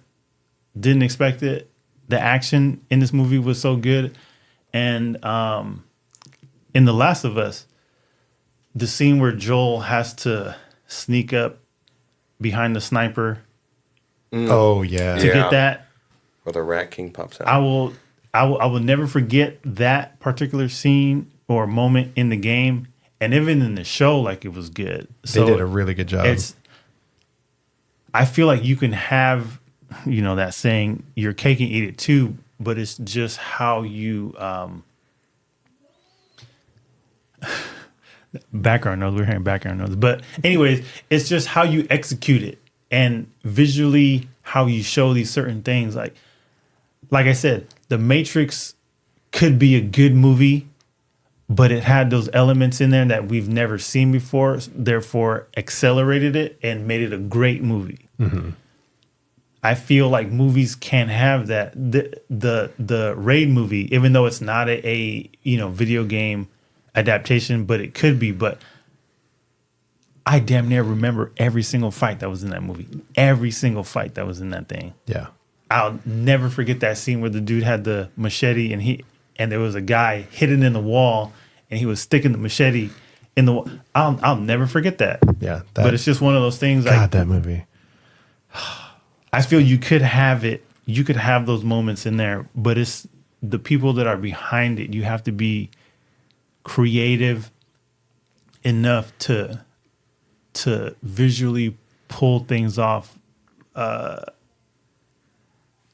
didn't expect it. The action in this movie was so good, and in The Last of Us, the scene where Joel has to sneak up behind the sniper Oh yeah. to get that. Or the Rat King pops out. I will never forget that particular scene or moment in the game, and even in the show, like it was good. They did a really good job. I feel like you can have, that saying, your cake and eat it too, but it's just how you background noise. We're hearing background noise, but anyways, it's just how you execute it and visually how you show these certain things. Like I said, The Matrix could be a good movie, but it had those elements in there that we've never seen before, therefore accelerated it and made it a great movie. Mm-hmm. I feel like movies can have that. The Raid movie, even though it's not a video game adaptation, but it could be. But I damn near remember every single fight that was in that movie. Every single fight that was in that thing. yeah. I'll never forget that scene where the dude had the machete and there was a guy hidden in the wall and he was sticking the machete in the wall. I'll never forget that. Yeah. But it's just one of those things. God, Like that movie. I feel you could have it. You could have those moments in there, but it's the people that are behind it. You have to be creative enough to visually pull things off.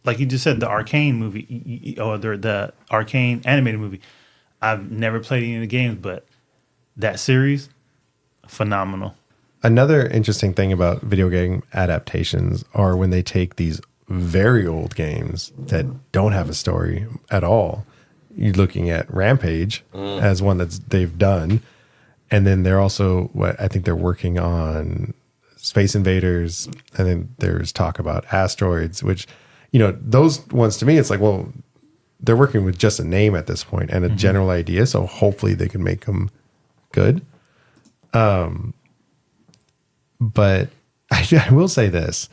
Like you just said, the Arcane movie or the Arcane animated movie. I've never played any of the games, but that series, phenomenal. Another interesting thing about video game adaptations are when they take these very old games that don't have a story at all. You're looking at Rampage as one they've done. And then they're also, I think they're working on Space Invaders. And then there's talk about Asteroids, which, those ones to me, it's like, well, they're working with just a name at this point and a general idea. So hopefully they can make them good. But I will say this.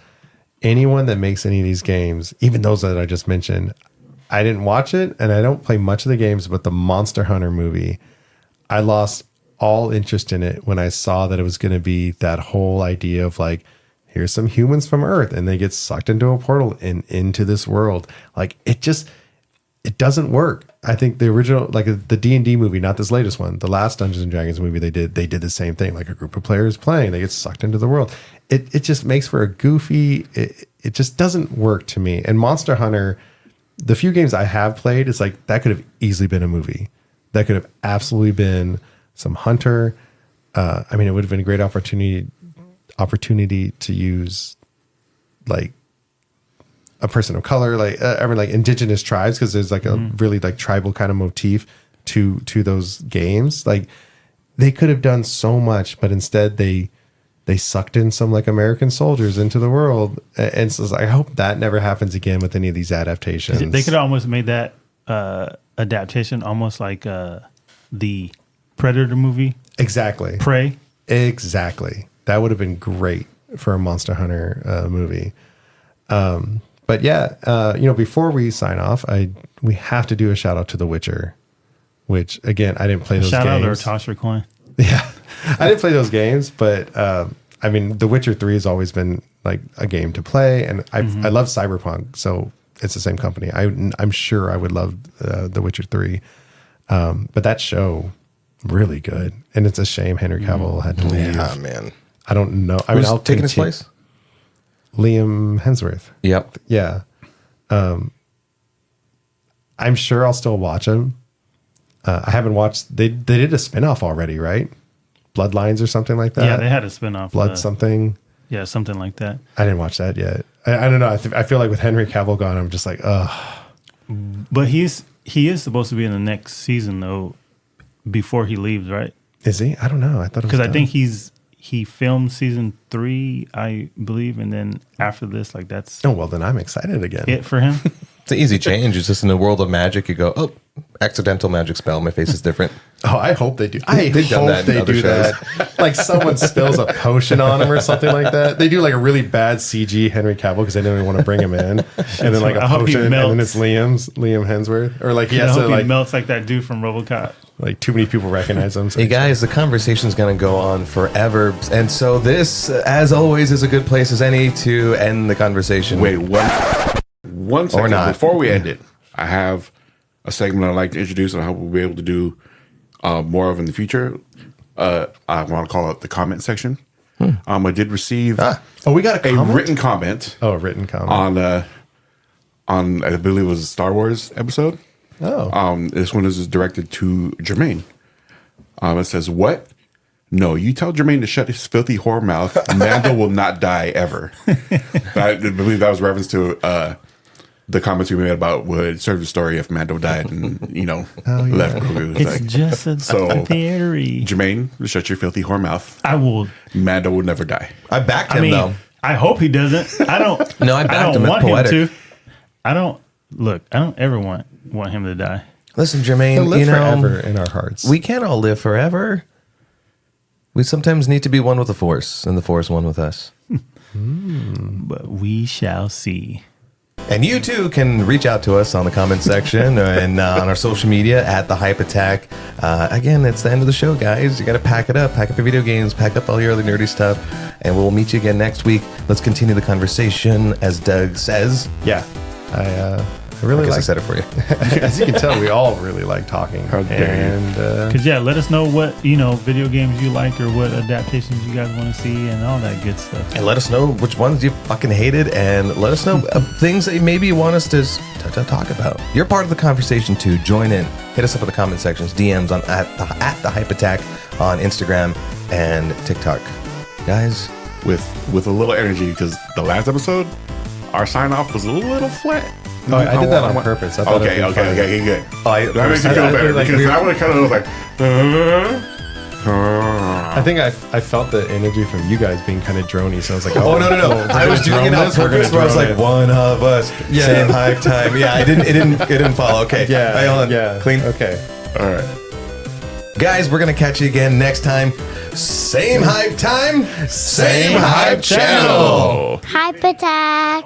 Anyone that makes any of these games, even those that I just mentioned, I didn't watch it and I don't play much of the games, but the Monster Hunter movie, I lost all interest in it when I saw that it was going to be that whole idea of like, here's some humans from Earth, and they get sucked into a portal and into this world. Like it doesn't work. I think the original, like the D&D movie, not this latest one, the last Dungeons and Dragons movie they did the same thing. Like a group of players playing, they get sucked into the world. It just makes for a goofy. It just doesn't work to me. And Monster Hunter, the few games I have played, it's like that could have easily been a movie. That could have absolutely been some hunter. I mean, it would have been a great opportunity to use like a person of color, like like indigenous tribes, because there's like a really like tribal kind of motif to those games. Like they could have done so much, but instead they sucked in some like American soldiers into the world. And so I hope that never happens again with any of these adaptations. They could have almost made that adaptation almost like the Predator movie. Exactly. Prey. Exactly. That would have been great for a Monster Hunter movie. But yeah, before we sign off, we have to do a shout out to The Witcher, which again, I didn't play those games. Shout out to Tasha Coin. Yeah, I didn't play those games, but I mean, The Witcher 3 has always been like a game to play, and I love Cyberpunk, so it's the same company. I'm sure I would love The Witcher 3, but that show really good, and it's a shame Henry Cavill had to leave. Yeah, man. I don't know. I Who's mean, I'll taking his place? Liam Hemsworth. Yep. Yeah. I'm sure I'll still watch him. I haven't watched. They did a spinoff already, right? Bloodlines or something like that. Yeah, they had a spinoff. Blood something. Yeah, something like that. I didn't watch that yet. I don't know. I feel like with Henry Cavill gone, I'm just like, ugh. But he is supposed to be in the next season though, before he leaves, right? Is he? I don't know. I thought it was because I done. think he filmed season 3, I believe, and then after this, like that's Oh well, then I'm excited again. it for him. It's an easy change. It's just in the world of magic, you go, oh, accidental magic spell. My face is different. Oh, I hope they do. I They've done hope that in they other do shows. that. Like someone spills a potion on him or something like that. They do like a really bad CG Henry Cavill because they don't even want to bring him in, and then like a I hope he potion, and then melts. it's Liam Hemsworth, or like he I has hope to he like melts like that dude from RoboCop. like too many people recognize him. So Hey guys, the conversation's going to go on forever. And so this, as always, is a good place as any to end the conversation. Wait, one second not. before we end it. I have a segment I'd like to introduce, and I hope we'll be able to do more of in the future. I want to call it the comment section. I did receive we got a comment? written comment Oh, a written comment. on I believe it was a Star Wars episode. Oh, This one is directed to Jermaine. It says, "What? No, you tell Jermaine to shut his filthy whore mouth. Mando will not die ever." I believe that was reference to the comments we made about would serve the story if Mando died and left Grogu. It's Like, just a so- theory. Jermaine, shut your filthy whore mouth. I will. Mando will never die. I backed I him, mean, though. I hope he doesn't. I don't. No, I backed him. It's want poetic. him to. I don't ever want him to die. Listen, he'll Jermaine, live you know, forever in our hearts. we can't all live forever. We sometimes need to be one with the Force, and the Force one with us. But we shall see. And you too can reach out to us on the comment section and on our social media at The Hype Attack. Again, it's the end of the show, guys. You got to pack it up. Pack up your video games. Pack up all your other nerdy stuff. And we'll meet you again next week. Let's continue the conversation, as Doug says. Yeah, I really I guess I like. said it for you. As you can tell, we all really like talking. How dare you. And Cause let us know what video games you like or what adaptations you guys want to see and all that good stuff. And let us know which ones you fucking hated, and let us know things that maybe you want us to talk about. You're part of the conversation too. Join in. Hit us up in the comment sections, DMs on at the Hype Attack on Instagram and TikTok. Guys, With a little energy, because the last episode, our sign off was a little flat. Oh, I did that on purpose. I thought Okay, it'd be fun. okay, good. That makes you I- feel I better, feel like because we're- I would have kind of was like, I think I felt the energy from you guys being kind of drony, so I was like, oh no! I was doing it on purpose. Where I was like, one of us, Yeah. same hype time. Yeah, it didn't follow. Okay, Yeah, Hey, hold on. yeah. Clean. Okay. all right. Guys, we're gonna catch you again next time. Same hype time, same hype channel. Hype attack.